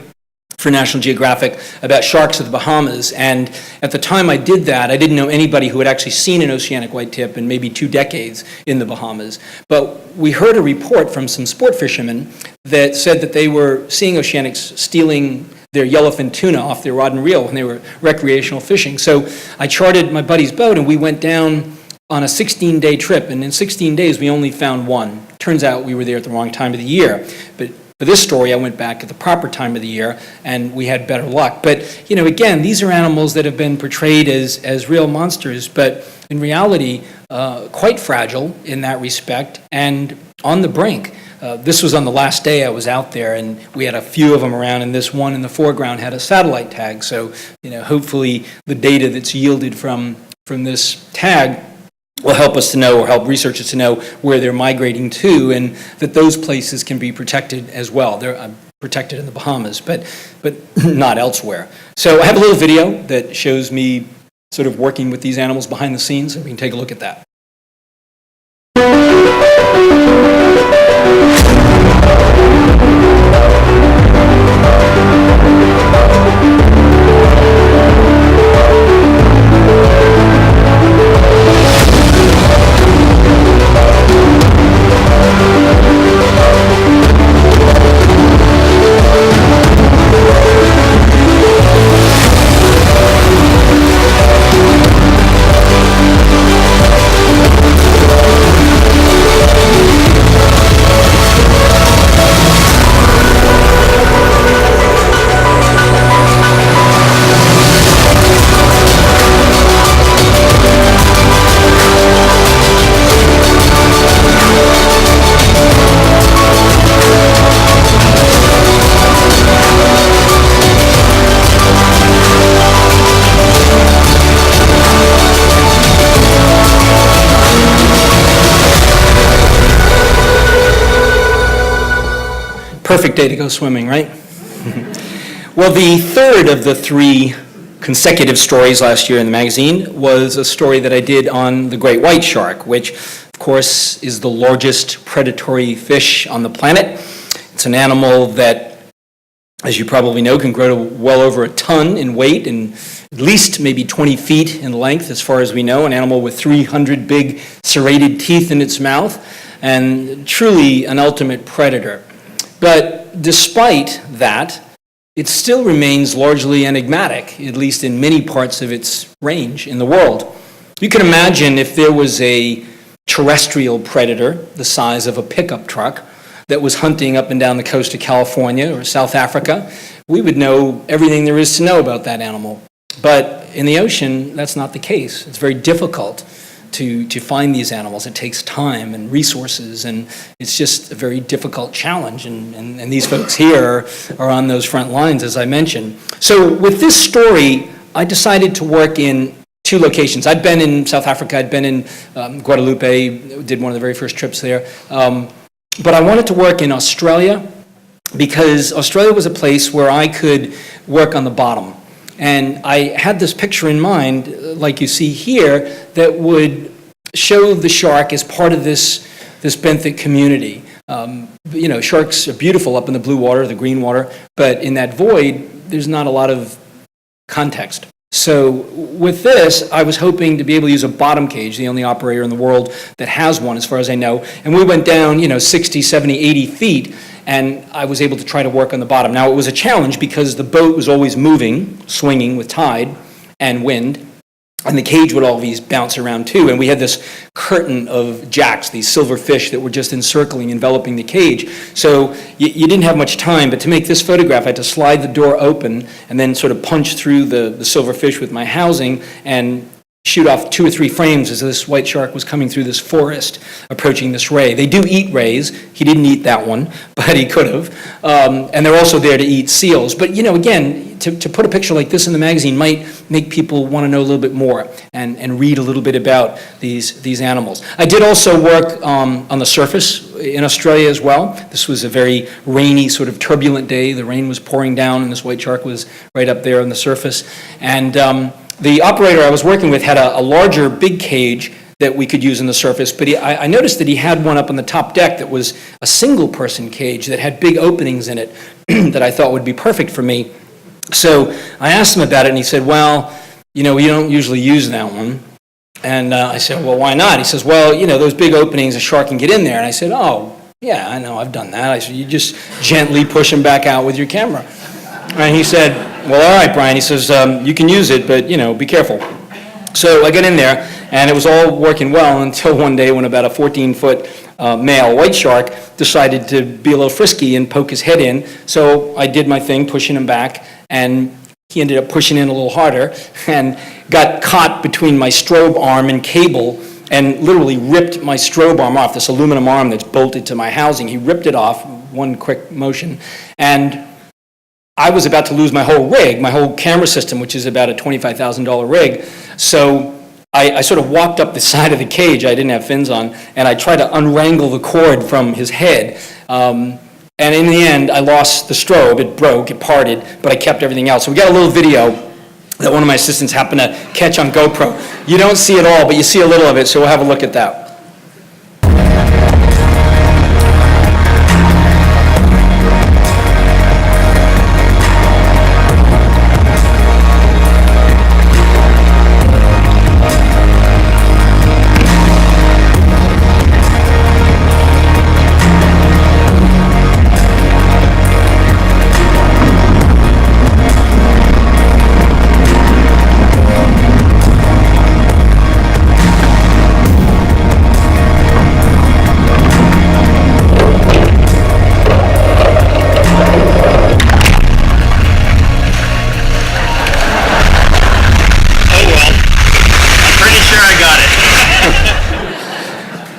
for National Geographic about sharks of the Bahamas, and at the time I did that, I didn't know anybody who had actually seen an oceanic white-tip in maybe 2 decades in the Bahamas. But we heard a report from some sport fishermen that said that they were seeing oceanics stealing their yellowfin tuna off their rod and reel when they were recreational fishing. So I chartered my buddy's boat, and we went down on a 16-day trip, and in 16 days we only found one. Turns out we were there at the wrong time of the year. But for this story, I went back at the proper time of the year, and we had better luck. But, you know, again, these are animals that have been portrayed as real monsters, but in reality, quite fragile in that respect, and on the brink. This was on the last day I was out there, and we had a few of them around, and this one in the foreground had a satellite tag. So, you know, hopefully the data that's yielded from this tag will help us to know, or help researchers to know, where they're migrating to, and that those places can be protected as well. They're protected in the Bahamas, but not elsewhere. So I have a little video that shows me sort of working with these animals behind the scenes, and we can take a look at that. Perfect day to go swimming, right? Well, the third of the 3 consecutive stories last year in the magazine was a story that I did on the great white shark, which, of course, is the largest predatory fish on the planet. It's an animal that, as you probably know, can grow to well over a ton in weight and at least maybe 20 feet in length, as far as we know, an animal with 300 big serrated teeth in its mouth, and truly an ultimate predator. But despite that, it still remains largely enigmatic, at least in many parts of its range in the world. You can imagine if there was a terrestrial predator the size of a pickup truck that was hunting up and down the coast of California or South Africa, we would know everything there is to know about that animal. But in the ocean, that's not the case. It's very difficult to find these animals. It takes time and resources, and it's just a very difficult challenge, and these folks here are on those front lines, as I mentioned. So with this story, I decided to work in 2 locations. I'd been in South Africa, I'd been in Guadeloupe, did one of the very first trips there, but I wanted to work in Australia because Australia was a place where I could work on the bottom. And I had this picture in mind, like you see here, that would show the shark as part of this benthic community. You know, sharks are beautiful up in the blue water, the green water, but in that void, there's not a lot of context. So with this, I was hoping to be able to use a bottom cage, the only operator in the world that has one, as far as I know. And we went down, 60, 70, 80 feet, and I was able to try to work on the bottom. Now, it was a challenge because the boat was always moving, swinging with tide and wind, and the cage would always bounce around too. And we had this curtain of jacks, these silver fish that were just encircling, enveloping the cage. So you didn't have much time, but to make this photograph, I had to slide the door open and then sort of punch through the silver fish with my housing and shoot off 2 or 3 frames as this white shark was coming through this forest, approaching this ray. They do eat rays. He didn't eat that one, but he could have. And they're also there to eat seals. But, again, to put a picture like this in the magazine might make people want to know a little bit more and read a little bit about these animals. I did also work on the surface in Australia as well. This was a very rainy, sort of turbulent day. The rain was pouring down, and this white shark was right up there on the surface. And the operator I was working with had a larger big cage that we could use on the surface, but I noticed that he had one up on the top deck that was a single-person cage that had big openings in it that I thought would be perfect for me. So I asked him about it, and he said, well, we don't usually use that one. And I said, well, why not? He says, well, those big openings, a shark can get in there. And I said, oh, yeah, I know, I've done that. I said, you just gently push them back out with your camera. And he said, well, all right, Brian. He says, you can use it, but, be careful. So I got in there, and it was all working well until one day when about a 14-foot male white shark decided to be a little frisky and poke his head in. So I did my thing, pushing him back, and he ended up pushing in a little harder and got caught between my strobe arm and cable and literally ripped my strobe arm off, this aluminum arm that's bolted to my housing. He ripped it off, one quick motion, and I was about to lose my whole rig, my whole camera system, which is about a $25,000 rig. So I sort of walked up the side of the cage, I didn't have fins on, and I tried to unwrangle the cord from his head. And in the end, I lost the strobe. It broke, it parted, but I kept everything else. So we got a little video that one of my assistants happened to catch on GoPro. You don't see it all, but you see a little of it, so we'll have a look at that.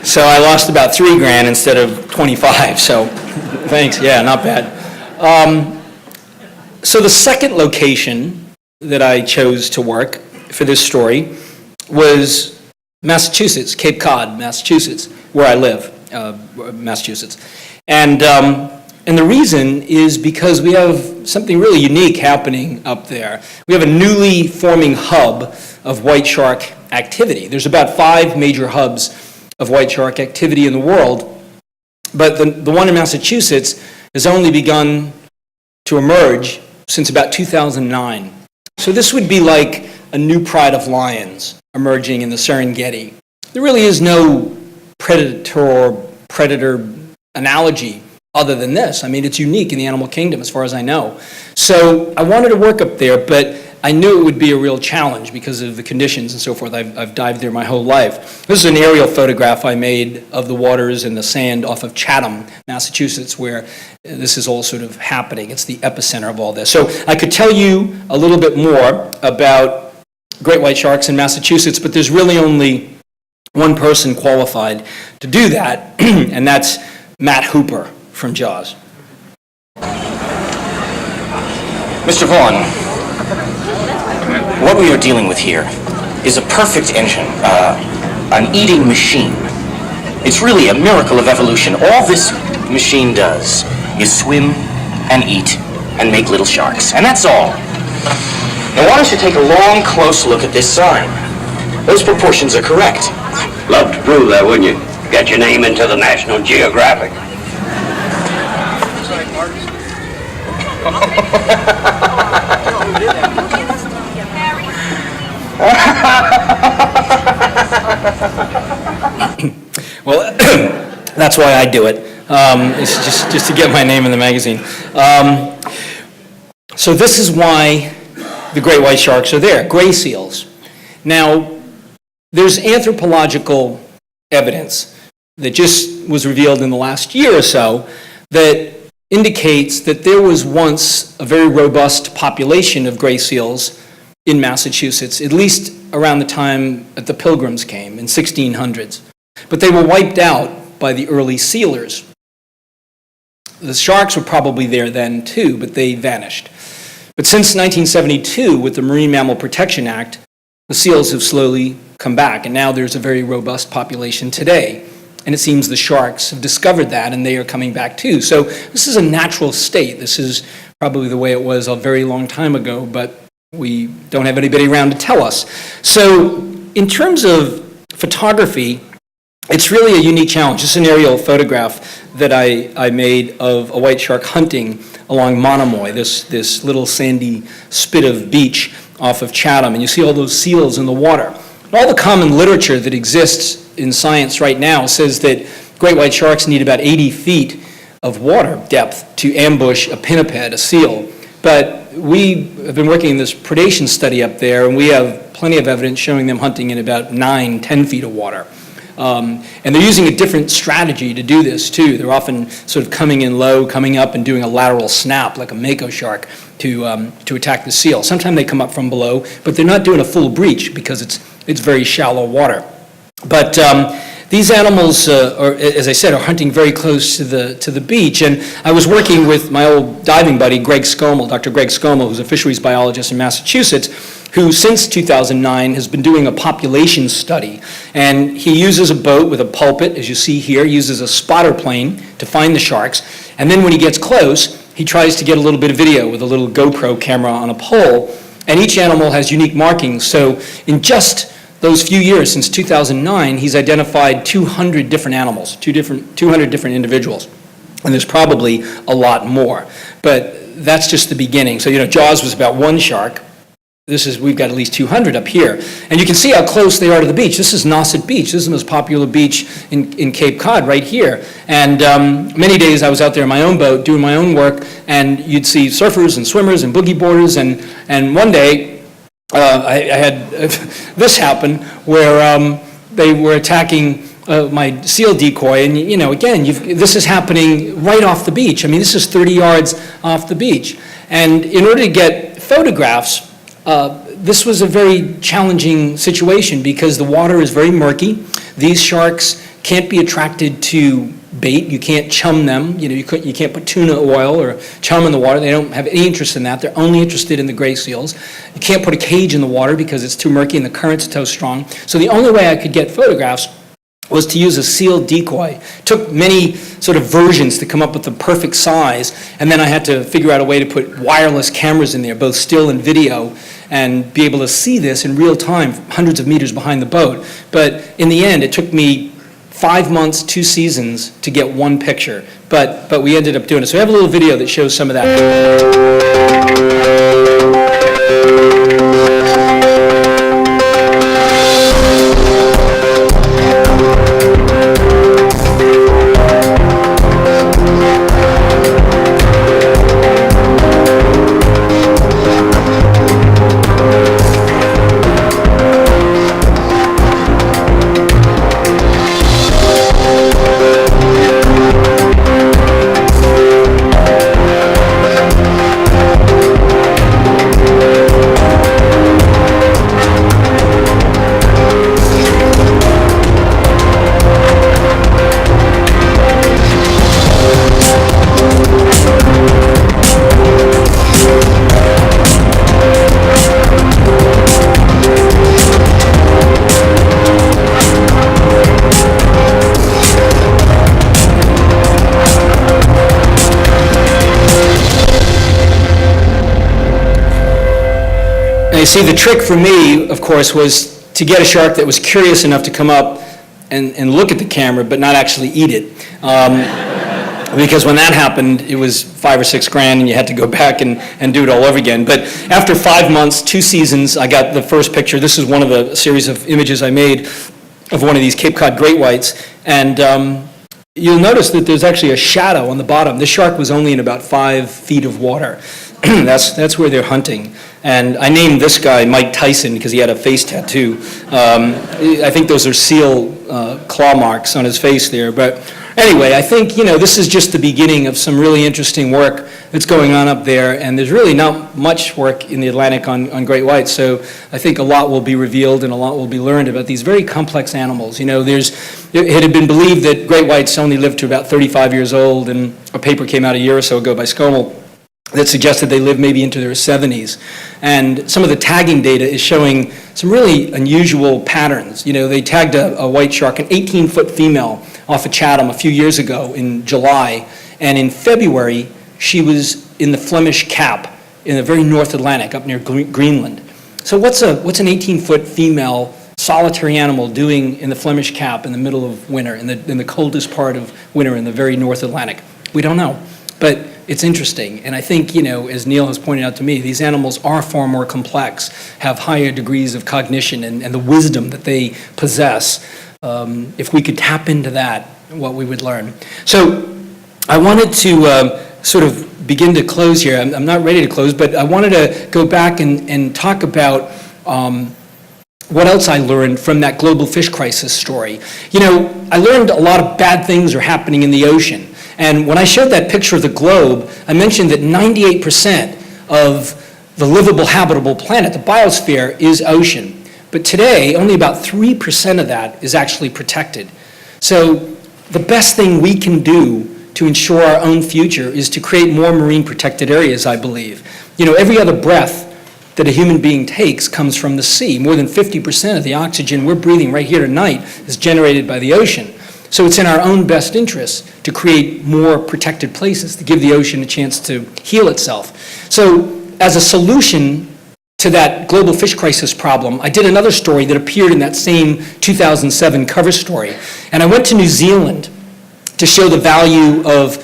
So I lost about $3,000 instead of 25. So thanks. Yeah, not bad. So the second location that I chose to work for this story was Massachusetts, Cape Cod, Massachusetts, where I live, Massachusetts. And the reason is because we have something really unique happening up there. We have a newly forming hub of white shark activity. There's about 5 major hubs of white shark activity in the world, but the one in Massachusetts has only begun to emerge since about 2009. So this would be like a new pride of lions emerging in the Serengeti. There really is no predator analogy other than this. I mean, it's unique in the animal kingdom as far as I know. So I wanted to work up there, but I knew it would be a real challenge because of the conditions and so forth. I've dived there my whole life. This is an aerial photograph I made of the waters and the sand off of Chatham, Massachusetts, where this is all sort of happening. It's the epicenter of all this. So I could tell you a little bit more about great white sharks in Massachusetts, but there's really only one person qualified to do that, and that's Matt Hooper from Jaws. Mr. Vaughn, what we are dealing with here is a perfect engine, an eating machine. It's really a miracle of evolution. All this machine does is swim and eat and make little sharks, and that's all. Now why don't you take a long, close look at this sign? Those proportions are correct. Love to prove that, wouldn't you? Get your name into the National Geographic. Well, that's why I do it. It's just to get my name in the magazine. So this is why the great white sharks are there, gray seals. Now, there's anthropological evidence that just was revealed in the last year or so that indicates that there was once a very robust population of gray seals in Massachusetts, at least around the time that the Pilgrims came in 1600s. But they were wiped out by the early sealers. The sharks were probably there then too, but they vanished. But since 1972, with the Marine Mammal Protection Act, the seals have slowly come back, and now there's a very robust population today. And it seems the sharks have discovered that, and they are coming back too. So this is a natural state. This is probably the way it was a very long time ago, but we don't have anybody around to tell us. So in terms of photography, it's really a unique challenge. This is an aerial photograph that I made of a white shark hunting along Monomoy, this little sandy spit of beach off of Chatham, and you see all those seals in the water. All the common literature that exists in science right now says that great white sharks need about 80 feet of water depth to ambush a pinniped, a seal. But we have been working in this predation study up there, and we have plenty of evidence showing them hunting in about 9, 10 feet of water. And they're using a different strategy to do this, too. They're often sort of coming in low, coming up, and doing a lateral snap, like a mako shark, to attack the seal. Sometimes they come up from below, but they're not doing a full breach because it's very shallow water. But these animals, as I said, are hunting very close to the beach. And I was working with my old diving buddy, Greg Skomel, Dr. Greg Skomel, who's a fisheries biologist in Massachusetts, who since 2009 has been doing a population study. And he uses a boat with a pulpit, as you see here, uses a spotter plane to find the sharks. And then when he gets close, he tries to get a little bit of video with a little GoPro camera on a pole. And each animal has unique markings. So in just those few years, since 2009, he's identified 200 different animals, 200 different individuals. And there's probably a lot more. But that's just the beginning. So, Jaws was about one shark. We've got at least 200 up here. And you can see how close they are to the beach. This is Nauset Beach. This is the most popular beach in Cape Cod, right here. And many days I was out there in my own boat doing my own work, and you'd see surfers and swimmers and boogie boarders. And one day I had this happen where they were attacking my seal decoy. And, again, this is happening right off the beach. I mean, this is 30 yards off the beach. And in order to get photographs, this was a very challenging situation because the water is very murky. These sharks can't be attracted to bait. You can't chum them. You can't put tuna oil or chum in the water. They don't have any interest in that. They're only interested in the gray seals. You can't put a cage in the water because it's too murky and the current's too strong. So the only way I could get photographs was to use a seal decoy. It took many sort of versions to come up with the perfect size, and then I had to figure out a way to put wireless cameras in there, both still and video, and be able to see this in real time, hundreds of meters behind the boat. But in the end, it took me 5 months, 2 seasons to get one picture, but we ended up doing it. So I have a little video that shows some of that. See, the trick for me, of course, was to get a shark that was curious enough to come up and look at the camera, but not actually eat it. Because when that happened, it was $5 or $6 grand, and you had to go back and do it all over again. But after 5 months, 2 seasons, I got the first picture. This is one of the series of images I made of one of these Cape Cod great whites. And you'll notice that there's actually a shadow on the bottom. This shark was only in about 5 feet of water. That's where they're hunting. And I named this guy Mike Tyson because he had a face tattoo. I think those are seal claw marks on his face there. But anyway, I think, this is just the beginning of some really interesting work that's going on up there. And there's really not much work in the Atlantic on great whites. So I think a lot will be revealed and a lot will be learned about these very complex animals. It had been believed that great whites only lived to about 35 years old. And a paper came out a year or so ago by Skomel that suggested they live maybe into their 70s. And some of the tagging data is showing some really unusual patterns. They tagged a white shark, an 18-foot female off of Chatham a few years ago in July. And in February, she was in the Flemish Cap in the very North Atlantic up near Greenland. So what's an 18-foot female solitary animal doing in the Flemish Cap in the middle of winter, in the coldest part of winter in the very North Atlantic? We don't know, but it's interesting. And I think, as Neil has pointed out to me, these animals are far more complex, have higher degrees of cognition and the wisdom that they possess. If we could tap into that, what we would learn. So I wanted to sort of begin to close here. I'm not ready to close, but I wanted to go back and talk about what else I learned from that global fish crisis story. I learned a lot of bad things are happening in the ocean. And when I showed that picture of the globe, I mentioned that 98% of the livable, habitable planet, the biosphere, is ocean. But today, only about 3% of that is actually protected. So the best thing we can do to ensure our own future is to create more marine protected areas, I believe. Every other breath that a human being takes comes from the sea. More than 50% of the oxygen we're breathing right here tonight is generated by the ocean. So it's in our own best interest to create more protected places, to give the ocean a chance to heal itself. So as a solution to that global fish crisis problem, I did another story that appeared in that same 2007 cover story. And I went to New Zealand to show the value of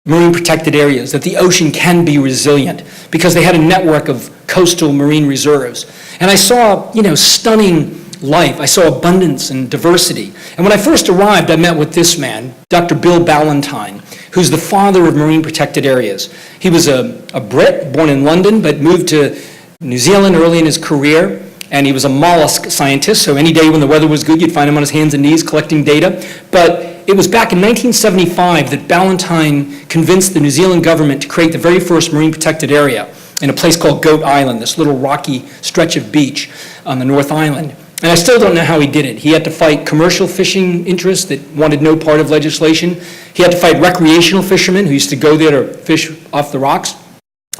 marine protected areas, that the ocean can be resilient, because they had a network of coastal marine reserves. And I saw, stunning life. I saw abundance and diversity. And when I first arrived, I met with this man, Dr. Bill Ballantyne, who's the father of marine protected areas. He was a Brit, born in London, but moved to New Zealand early in his career, and he was a mollusk scientist, so any day when the weather was good, you'd find him on his hands and knees collecting data. But it was back in 1975 that Ballantyne convinced the New Zealand government to create the very first marine protected area in a place called Goat Island, this little rocky stretch of beach on the North Island. And I still don't know how he did it. He had to fight commercial fishing interests that wanted no part of legislation. He had to fight recreational fishermen who used to go there to fish off the rocks.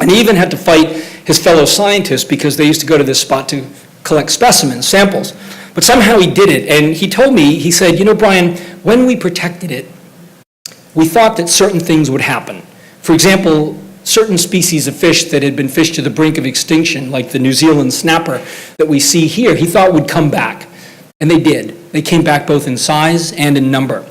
And he even had to fight his fellow scientists because they used to go to this spot to collect specimens, samples. But somehow he did it. And he told me, he said, Brian, when we protected it, we thought that certain things would happen. For example, certain species of fish that had been fished to the brink of extinction, like the New Zealand snapper that we see here, he thought would come back. And they did. They came back both in size and in number.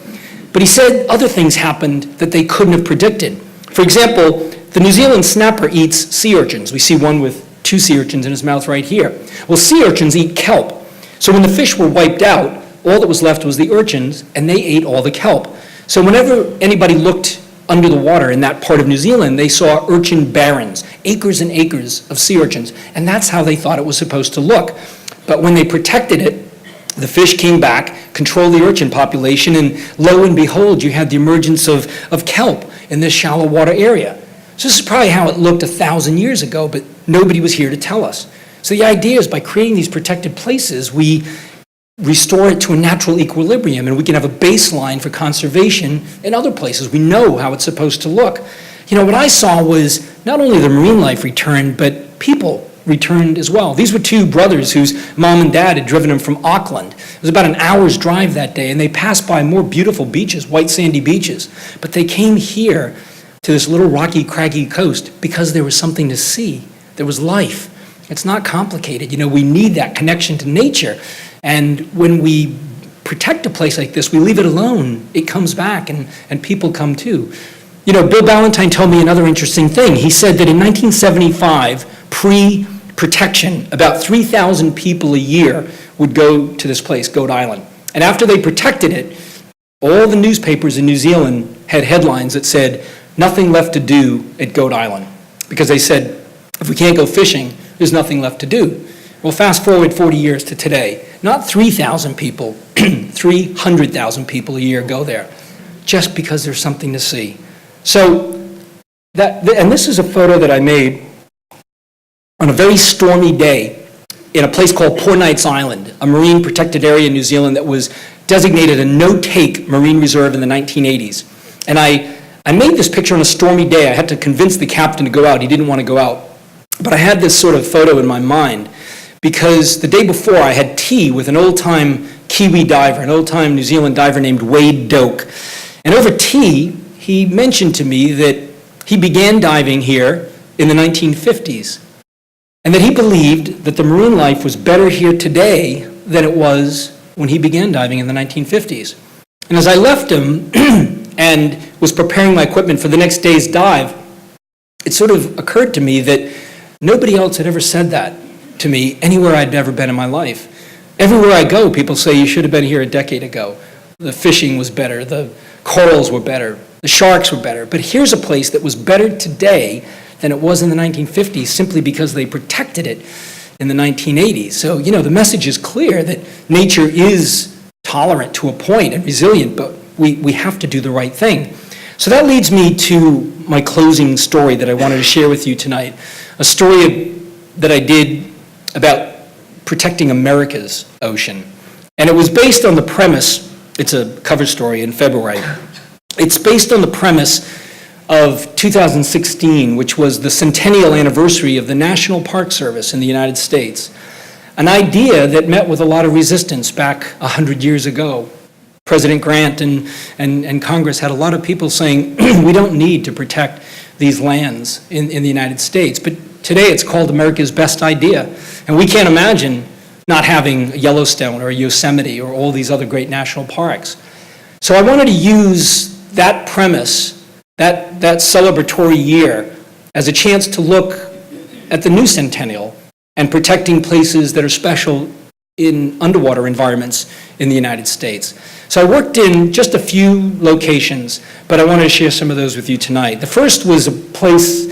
But he said other things happened that they couldn't have predicted. For example, the New Zealand snapper eats sea urchins. We see one with 2 sea urchins in his mouth right here. Well, sea urchins eat kelp. So when the fish were wiped out, all that was left was the urchins, and they ate all the kelp. So whenever anybody looked under the water in that part of New Zealand, they saw urchin barrens, acres and acres of sea urchins, and that's how they thought it was supposed to look. But when they protected it, the fish came back, controlled the urchin population, and lo and behold, you had the emergence of kelp in this shallow water area. So this is probably how it looked 1,000 years ago, but nobody was here to tell us. So the idea is by creating these protected places, we restore it to a natural equilibrium, and we can have a baseline for conservation in other places. We know how it's supposed to look. What I saw was not only the marine life returned, but people returned as well. These were 2 brothers whose mom and dad had driven them from Auckland. It was about an hour's drive that day, and they passed by more beautiful beaches, white sandy beaches. But they came here to this little rocky, craggy coast because there was something to see. There was life. It's not complicated. We need that connection to nature. And when we protect a place like this, we leave it alone, it comes back and people come too. Bill Ballantyne told me another interesting thing. He said that in 1975, pre-protection, about 3,000 people a year would go to this place, Goat Island. And after they protected it, all the newspapers in New Zealand had headlines that said, "Nothing left to do at Goat Island." Because they said, if we can't go fishing, there's nothing left to do. Well, fast forward 40 years to today. Not 3,000 people, 300,000 people a year go there, just because there's something to see. So, and this is a photo that I made on a very stormy day in a place called Poor Knights Island, a marine protected area in New Zealand that was designated a no-take marine reserve in the 1980s. And I made this picture on a stormy day. I had to convince the captain to go out. He didn't want to go out. But I had this sort of photo in my mind because the day before I had tea with an old-time Kiwi diver, an old-time New Zealand diver named Wade Doak. And over tea, he mentioned to me that he began diving here in the 1950s and that he believed that the marine life was better here today than it was when he began diving in the 1950s. And as I left him and was preparing my equipment for the next day's dive, it sort of occurred to me that nobody else had ever said that to me anywhere I'd ever been in my life. Everywhere I go, people say, you should have been here a decade ago. The fishing was better, the corals were better, the sharks were better. But here's a place that was better today than it was in the 1950s simply because they protected it in the 1980s. So, the message is clear that nature is tolerant to a point and resilient, but we have to do the right thing. So that leads me to my closing story that I wanted to share with you tonight, a story that I did about protecting America's ocean. And it was based on the premise, it's a cover story in February, it's based on the premise of 2016, which was the centennial anniversary of the National Park Service in the United States, an idea that met with a lot of resistance back 100 years ago. President Grant and Congress had a lot of people saying, we don't need to protect these lands in the United States. But today it's called America's best idea. And we can't imagine not having Yellowstone or Yosemite or all these other great national parks. So I wanted to use that premise, that celebratory year, as a chance to look at the new centennial and protecting places that are special in underwater environments in the United States. So I worked in just a few locations, but I wanted to share some of those with you tonight. The first was a place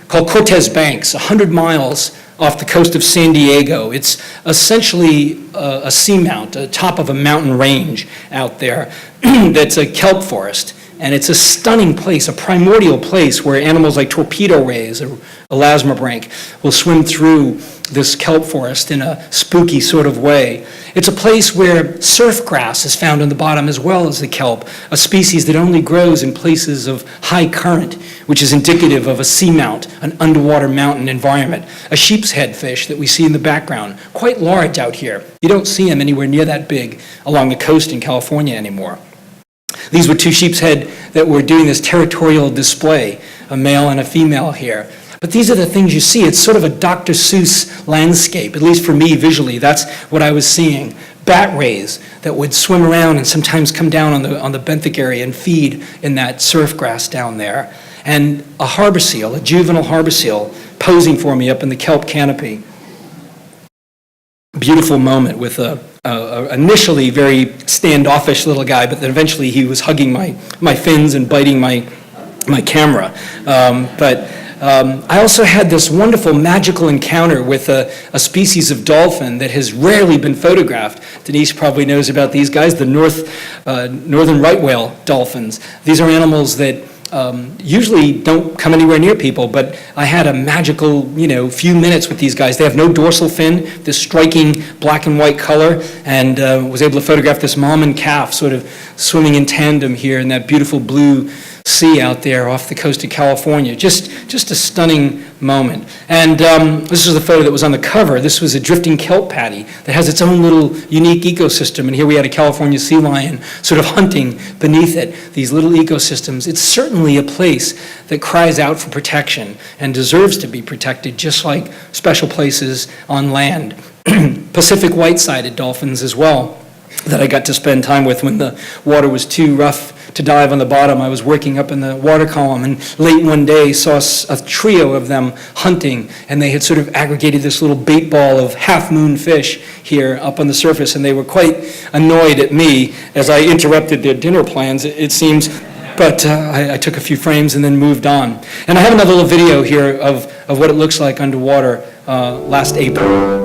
called Cortez Banks, 100 miles off the coast of San Diego. It's essentially a seamount, a top of a mountain range out there that's a kelp forest. And it's a stunning place, a primordial place where animals like torpedo rays or elasmobranch will swim through this kelp forest in a spooky sort of way. It's a place where surf grass is found in the bottom as well as the kelp, a species that only grows in places of high current, which is indicative of a seamount, an underwater mountain environment. A sheep's head fish that we see in the background, quite large out here. You don't see them anywhere near that big along the coast in California anymore. These were two sheep's head that were doing this territorial display, a male and a female here. But these are the things you see. It's sort of a Dr. Seuss landscape, at least for me visually. That's what I was seeing. Bat rays that would swim around and sometimes come down on the benthic area and feed in that surf grass down there. And a harbor seal, a juvenile harbor seal, posing for me up in the kelp canopy. Beautiful moment with a initially very standoffish little guy, but then eventually he was hugging my fins and biting my camera. I also had this wonderful magical encounter with a species of dolphin that has rarely been photographed. Denise probably knows about these guys, the northern right whale dolphins. These are animals that usually don't come anywhere near people, but I had a magical, few minutes with these guys. They have no dorsal fin, this striking black and white color, and was able to photograph this mom and calf sort of swimming in tandem here in that beautiful blue sea out there off the coast of California. Just a stunning moment. And this was the photo that was on the cover. This was a drifting kelp patty that has its own little unique ecosystem. And here we had a California sea lion sort of hunting beneath it, these little ecosystems. It's certainly a place that cries out for protection and deserves to be protected, just like special places on land. Pacific white-sided dolphins as well, that I got to spend time with when the water was too rough to dive on the bottom. I was working up in the water column, and late one day saw a trio of them hunting, and they had sort of aggregated this little bait ball of half-moon fish here up on the surface, and they were quite annoyed at me as I interrupted their dinner plans, it seems. But I took a few frames and then moved on. And I have another little video here of what it looks like underwater last April.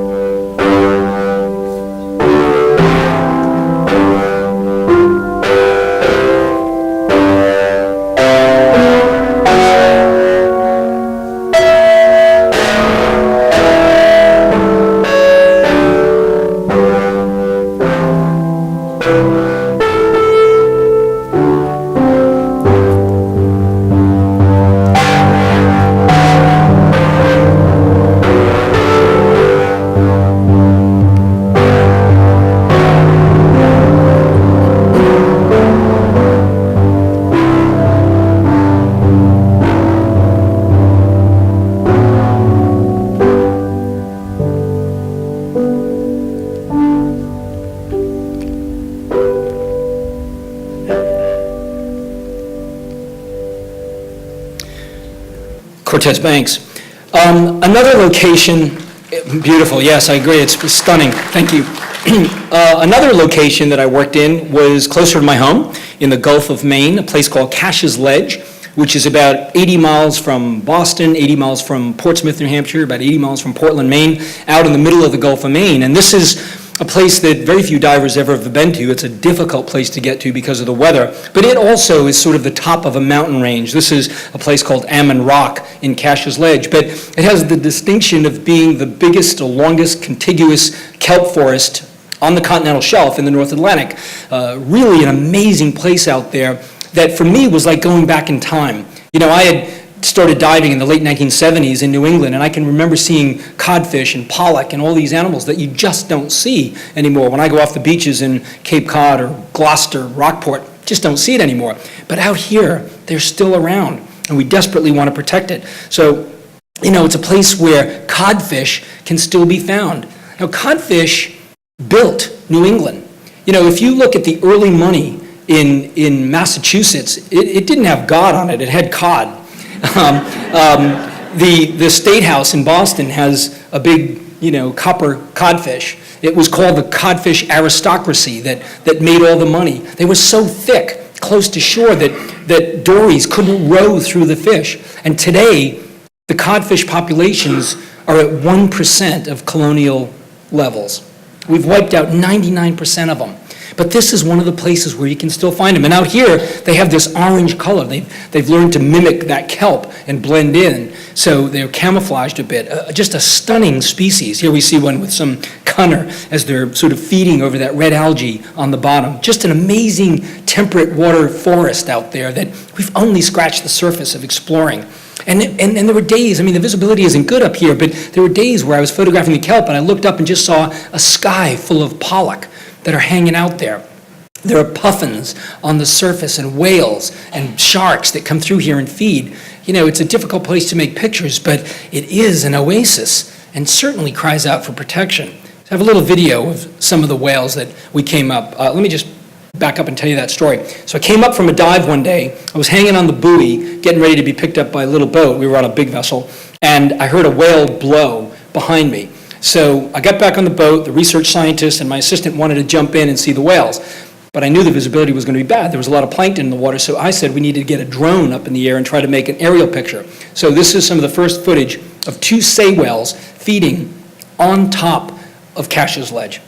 Cortez Banks. Another location, beautiful, yes, I agree, it's stunning, thank you. Another location that I worked in was closer to my home, in the Gulf of Maine, a place called Cash's Ledge, which is about 80 miles from Boston, 80 miles from Portsmouth, New Hampshire, about 80 miles from Portland, Maine, out in the middle of the Gulf of Maine. And this is a place that very few divers ever have been to. It's a difficult place to get to because of the weather, but it also is sort of the top of a mountain range. This is a place called Ammon Rock in Cash's Ledge, but it has the distinction of being the biggest, the longest contiguous kelp forest on the continental shelf in the North Atlantic. Really an amazing place out there that for me was like going back in time. You know, I had started diving in the late 1970s in New England, and I can remember seeing codfish and pollock and all these animals that you just don't see anymore. When I go off the beaches in Cape Cod or Gloucester, Rockport, just don't see it anymore. But out here, they're still around, and we desperately want to protect it. So, you know, it's a place where codfish can still be found. Now, codfish built New England. You know, if you look at the early money in Massachusetts, it didn't have God on it, it had cod. The State House in Boston has a big, you know, copper codfish. It was called the codfish aristocracy that made all the money. They were so thick, close to shore, that dories couldn't row through the fish. And today, the codfish populations are at 1% of colonial levels. We've wiped out 99% of them. But this is one of the places where you can still find them. And out here, they have this orange color. They've learned to mimic that kelp and blend in, so they're camouflaged a bit. Just a stunning species. Here we see one with some cunner as they're sort of feeding over that red algae on the bottom. Just an amazing temperate water forest out there that we've only scratched the surface of exploring. And there were days, I mean, the visibility isn't good up here, but there were days where I was photographing the kelp and I looked up and just saw a sky full of pollock that are hanging out there. There are puffins on the surface and whales and sharks that come through here and feed. You know, it's a difficult place to make pictures, but it is an oasis and certainly cries out for protection. So I have a little video of some of the whales that we came up. Let me just back up and tell you that story. So I came up from a dive one day. I was hanging on the buoy, getting ready to be picked up by a little boat. We were on a big vessel, and I heard a whale blow behind me. So I got back on the boat, the research scientist and my assistant wanted to jump in and see the whales. But I knew the visibility was going to be bad. There was a lot of plankton in the water, so I said we needed to get a drone up in the air and try to make an aerial picture. So this is some of the first footage of two sei whales feeding on top of Cash's Ledge.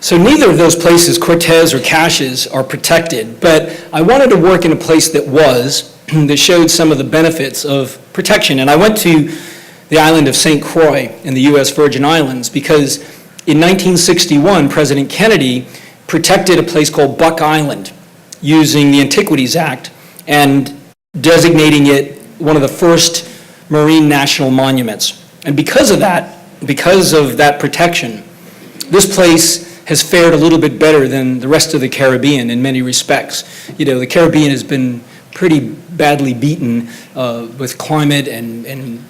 So neither of those places, Cortez or Cash's, are protected, but I wanted to work in a place that was, that showed some of the benefits of protection. And I went to the island of St. Croix in the U.S. Virgin Islands because in 1961, President Kennedy protected a place called Buck Island using the Antiquities Act and designating it one of the first marine national monuments. And because of that protection, this place has fared a little bit better than the rest of the Caribbean in many respects. You know, the Caribbean has been pretty badly beaten with climate and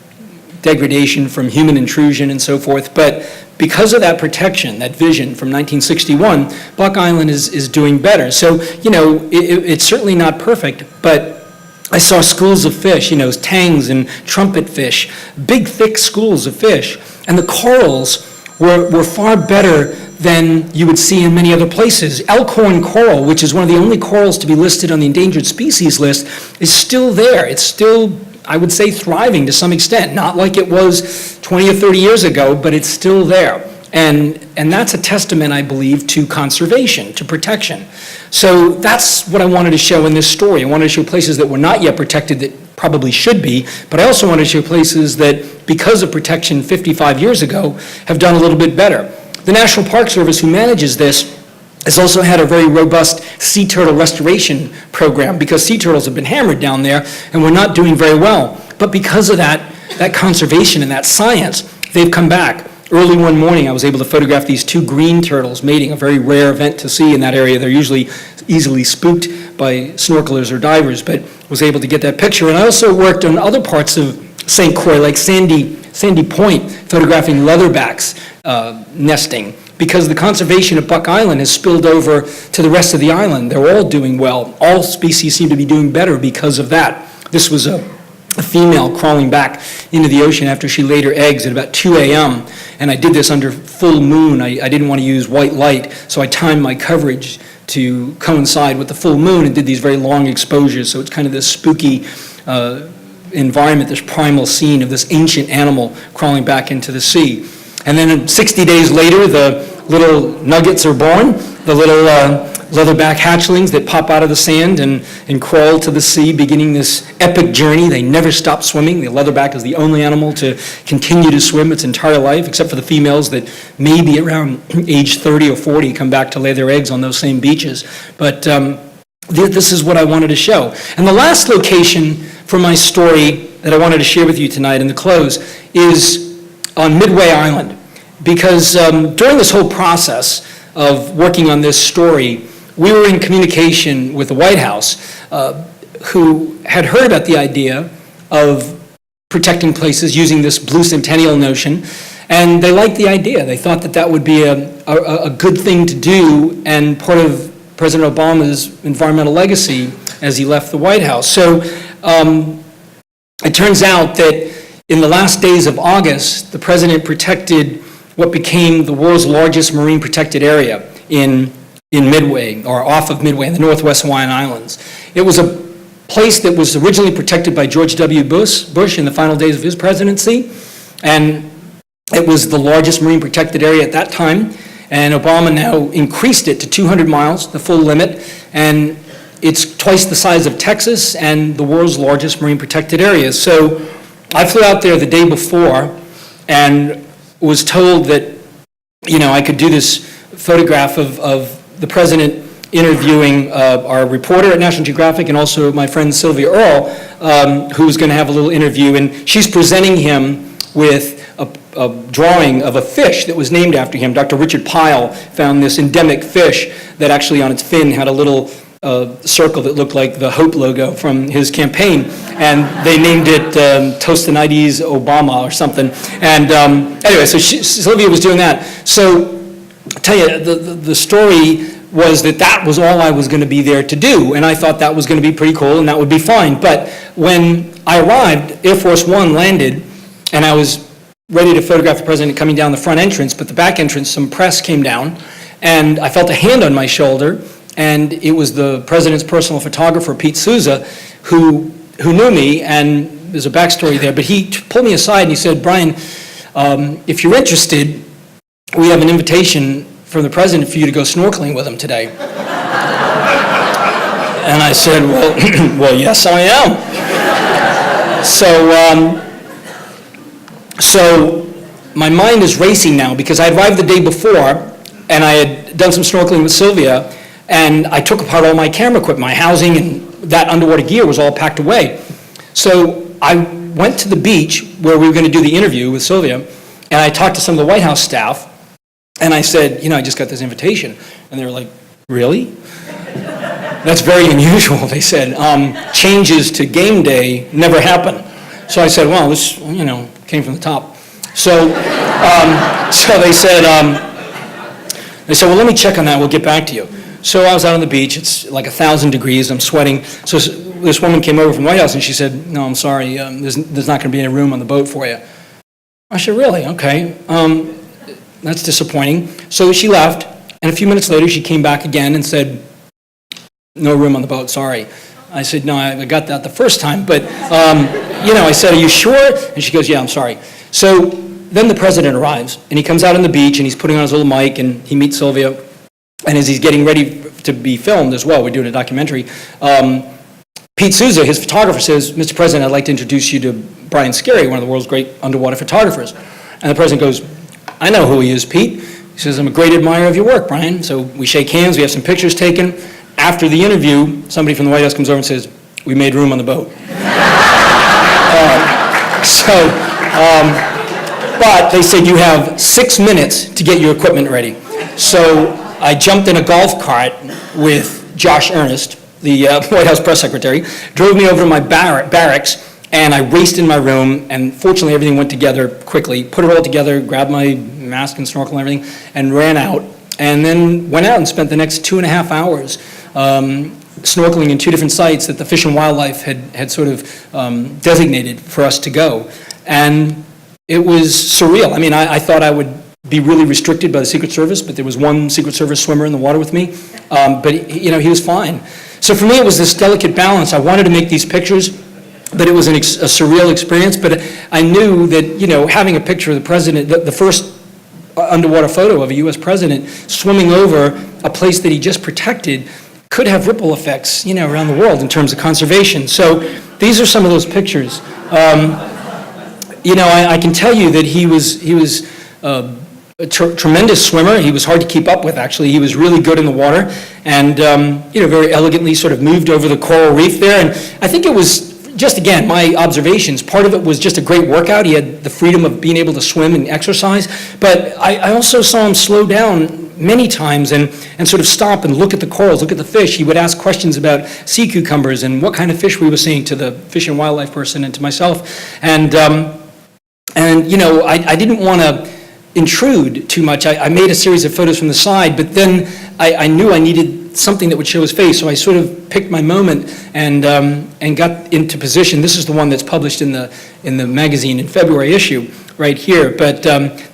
degradation from human intrusion and so forth, but because of that protection, that vision from 1961, Buck Island is doing better. So, you know, it's certainly not perfect, but I saw schools of fish, you know, tangs and trumpet fish, big, thick schools of fish, and the corals were far better than you would see in many other places. Elkhorn coral, which is one of the only corals to be listed on the endangered species list, is still there. It's still, I would say, thriving to some extent. Not like it was 20 or 30 years ago, but it's still there. And that's a testament, I believe, to conservation, to protection. So that's what I wanted to show in this story. I wanted to show places that were not yet protected that probably should be, but I also wanted to show places that, because of protection 55 years ago, have done a little bit better. The National Park Service, who manages this, has also had a very robust sea turtle restoration program, because sea turtles have been hammered down there and we're not doing very well. But because of that conservation and that science, they've come back. Early one morning, I was able to photograph these 2 green turtles mating, a very rare event to see in that area. They're usually easily spooked by snorkelers or divers, but was able to get that picture. And I also worked on other parts of St. Croix, like Sandy Point, photographing leatherbacks nesting, because the conservation of Buck Island has spilled over to the rest of the island. They're all doing well. All species seem to be doing better because of that. This was a female crawling back into the ocean after she laid her eggs at about 2 a.m. And I did this under full moon. I didn't want to use white light, so I timed my coverage to coincide with the full moon and did these very long exposures. So it's kind of this spooky environment, this primal scene of this ancient animal crawling back into the sea. And then 60 days later, the little nuggets are born, the little leatherback hatchlings that pop out of the sand and crawl to the sea, beginning this epic journey. They never stop swimming. The leatherback is the only animal to continue to swim its entire life, except for the females that maybe around age 30 or 40 come back to lay their eggs on those same beaches. But this is what I wanted to show. And the last location for my story that I wanted to share with you tonight in the close is on Midway Island, because during this whole process of working on this story, we were in communication with the White House, who had heard about the idea of protecting places using this blue centennial notion, and they liked the idea. They thought that would be a good thing to do and part of President Obama's environmental legacy as he left the White House. So it turns out that in the last days of August, the president protected what became the world's largest marine protected area in Midway, or off of Midway, in the Northwest Hawaiian Islands. It was a place that was originally protected by George W. Bush in the final days of his presidency, and it was the largest marine protected area at that time, and Obama now increased it to 200 miles, the full limit, and it's twice the size of Texas and the world's largest marine protected area. So I flew out there the day before and was told that, I could do this photograph of the president interviewing our reporter at National Geographic and also my friend Sylvia Earle, who was going to have a little interview, and she's presenting him with a drawing of a fish that was named after him. Dr. Richard Pyle found this endemic fish that actually on its fin had a little circle that looked like the Hope logo from his campaign, and they named it Tostanides Obama or something. And anyway, so Sylvia was doing that. So I tell you, the story was that was all I was going to be there to do, and I thought that was going to be pretty cool and that would be fine. But when I arrived, Air Force One landed, and I was ready to photograph the president coming down the front entrance, but the back entrance, some press came down, and I felt a hand on my shoulder, and it was the president's personal photographer, Pete Souza, who knew me, and there's a backstory there, but he pulled me aside and he said, "Brian, if you're interested, we have an invitation from the president for you to go snorkeling with him today." And I said, well, yes, I am. So my mind is racing now, because I arrived the day before, and I had done some snorkeling with Sylvia, and I took apart all my camera equipment, my housing, and that underwater gear was all packed away. So I went to the beach where we were going to do the interview with Sylvia, and I talked to some of the White House staff, and I said, I just got this invitation. And they were like, "Really?" "That's very unusual," they said. "Changes to game day never happen." So I said, "Well, this, came from the top." So they said, "Well, let me check on that. We'll get back to you." So I was out on the beach. It's like 1,000 degrees. I'm sweating. So this woman came over from the White House, and she said, "No, I'm sorry. There's not going to be any room on the boat for you." I said, "Really? Okay. That's disappointing." So she left, and a few minutes later, she came back again and said, "No room on the boat, sorry." I said, "No, I got that the first time, but, I said, 'Are you sure?' And she goes, 'Yeah, I'm sorry.'" So then the president arrives, and he comes out on the beach, and he's putting on his little mic, and he meets Sylvia. And as he's getting ready to be filmed as well, we're doing a documentary, Pete Souza, his photographer, says, "Mr. President, I'd like to introduce you to Brian Skerry, one of the world's great underwater photographers." And the president goes, "I know who he is, Pete." He says, "I'm a great admirer of your work, Brian." So we shake hands, we have some pictures taken. After the interview, somebody from the White House comes over and says, "We made room on the boat." But they said, "You have 6 minutes to get your equipment ready." So I jumped in a golf cart with Josh Earnest, the White House press secretary, drove me over to my barracks, and I raced in my room, and fortunately everything went together quickly, put it all together, grabbed my mask and snorkel and everything, and ran out, and then went out and spent the next 2.5 hours snorkeling in 2 different sites that the Fish and Wildlife had sort of designated for us to go. And it was surreal. I mean, I thought I would be really restricted by the Secret Service, but there was one Secret Service swimmer in the water with me, but he was fine. So for me, it was this delicate balance. I wanted to make these pictures, but it was a surreal experience. But I knew that, having a picture of the president, the first underwater photo of a U.S. president swimming over a place that he just protected, could have ripple effects, around the world in terms of conservation. So these are some of those pictures. I can tell you that he was a tremendous swimmer. He was hard to keep up with, actually. He was really good in the water, and very elegantly sort of moved over the coral reef there. And I think it was just, again, my observations. Part of it was just a great workout. He had the freedom of being able to swim and exercise. But I also saw him slow down many times and sort of stop and look at the corals, look at the fish. He would ask questions about sea cucumbers and what kind of fish we were seeing to the Fish and Wildlife person and to myself. And I didn't want to intrude too much. I made a series of photos from the side, but then I knew I needed something that would show his face, so I sort of picked my moment and got into position. This is the one that's published in the magazine in February issue, right here. But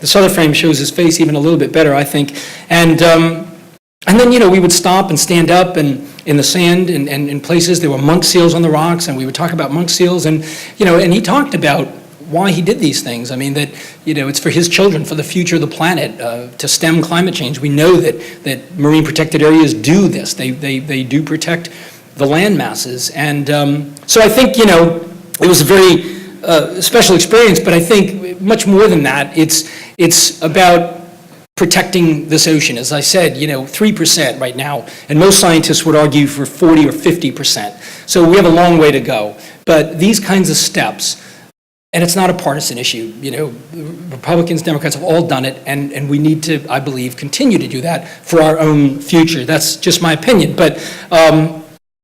this other frame shows his face even a little bit better, I think. And then we would stop and stand up and in the sand and in places there were monk seals on the rocks, and we would talk about monk seals, and and he talked about why he did these things. I mean, that it's for his children, for the future of the planet, to stem climate change. We know that marine protected areas do this. They do protect the land masses. And so I think, it was a very special experience, but I think much more than that, it's about protecting this ocean. As I said, 3% right now, and most scientists would argue for 40 or 50%. So we have a long way to go. But these kinds of steps, and it's not a partisan issue. Republicans, Democrats have all done it, and we need to, I believe, continue to do that for our own future. That's just my opinion. But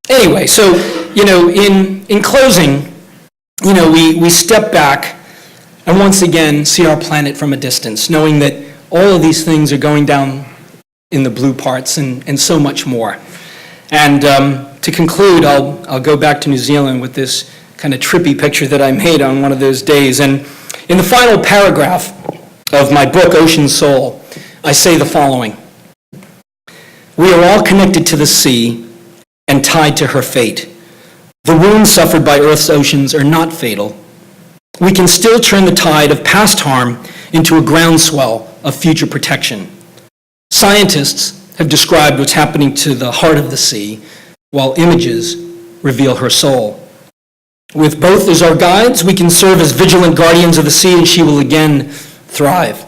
anyway, so, in closing, we step back and once again see our planet from a distance, knowing that all of these things are going down in the blue parts and so much more. And to conclude, I'll go back to New Zealand with this kind of trippy picture that I made on one of those days. And in the final paragraph of my book, Ocean Soul, I say the following: "We are all connected to the sea and tied to her fate. The wounds suffered by Earth's oceans are not fatal. We can still turn the tide of past harm into a groundswell of future protection. Scientists have described what's happening to the heart of the sea, while images reveal her soul. With both as our guides, we can serve as vigilant guardians of the sea, and she will again thrive.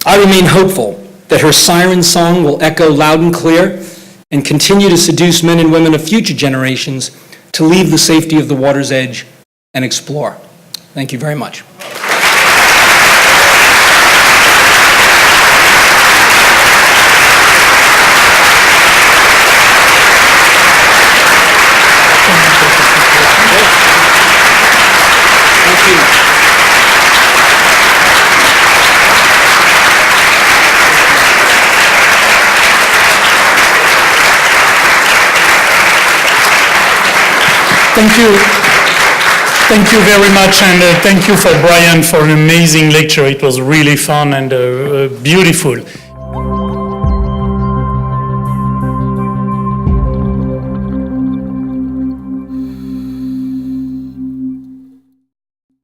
I remain hopeful that her siren song will echo loud and clear and continue to seduce men and women of future generations to leave the safety of the water's edge and explore." Thank you very much. Thank you very much, and thank you for Brian for an amazing lecture. It was really fun and beautiful.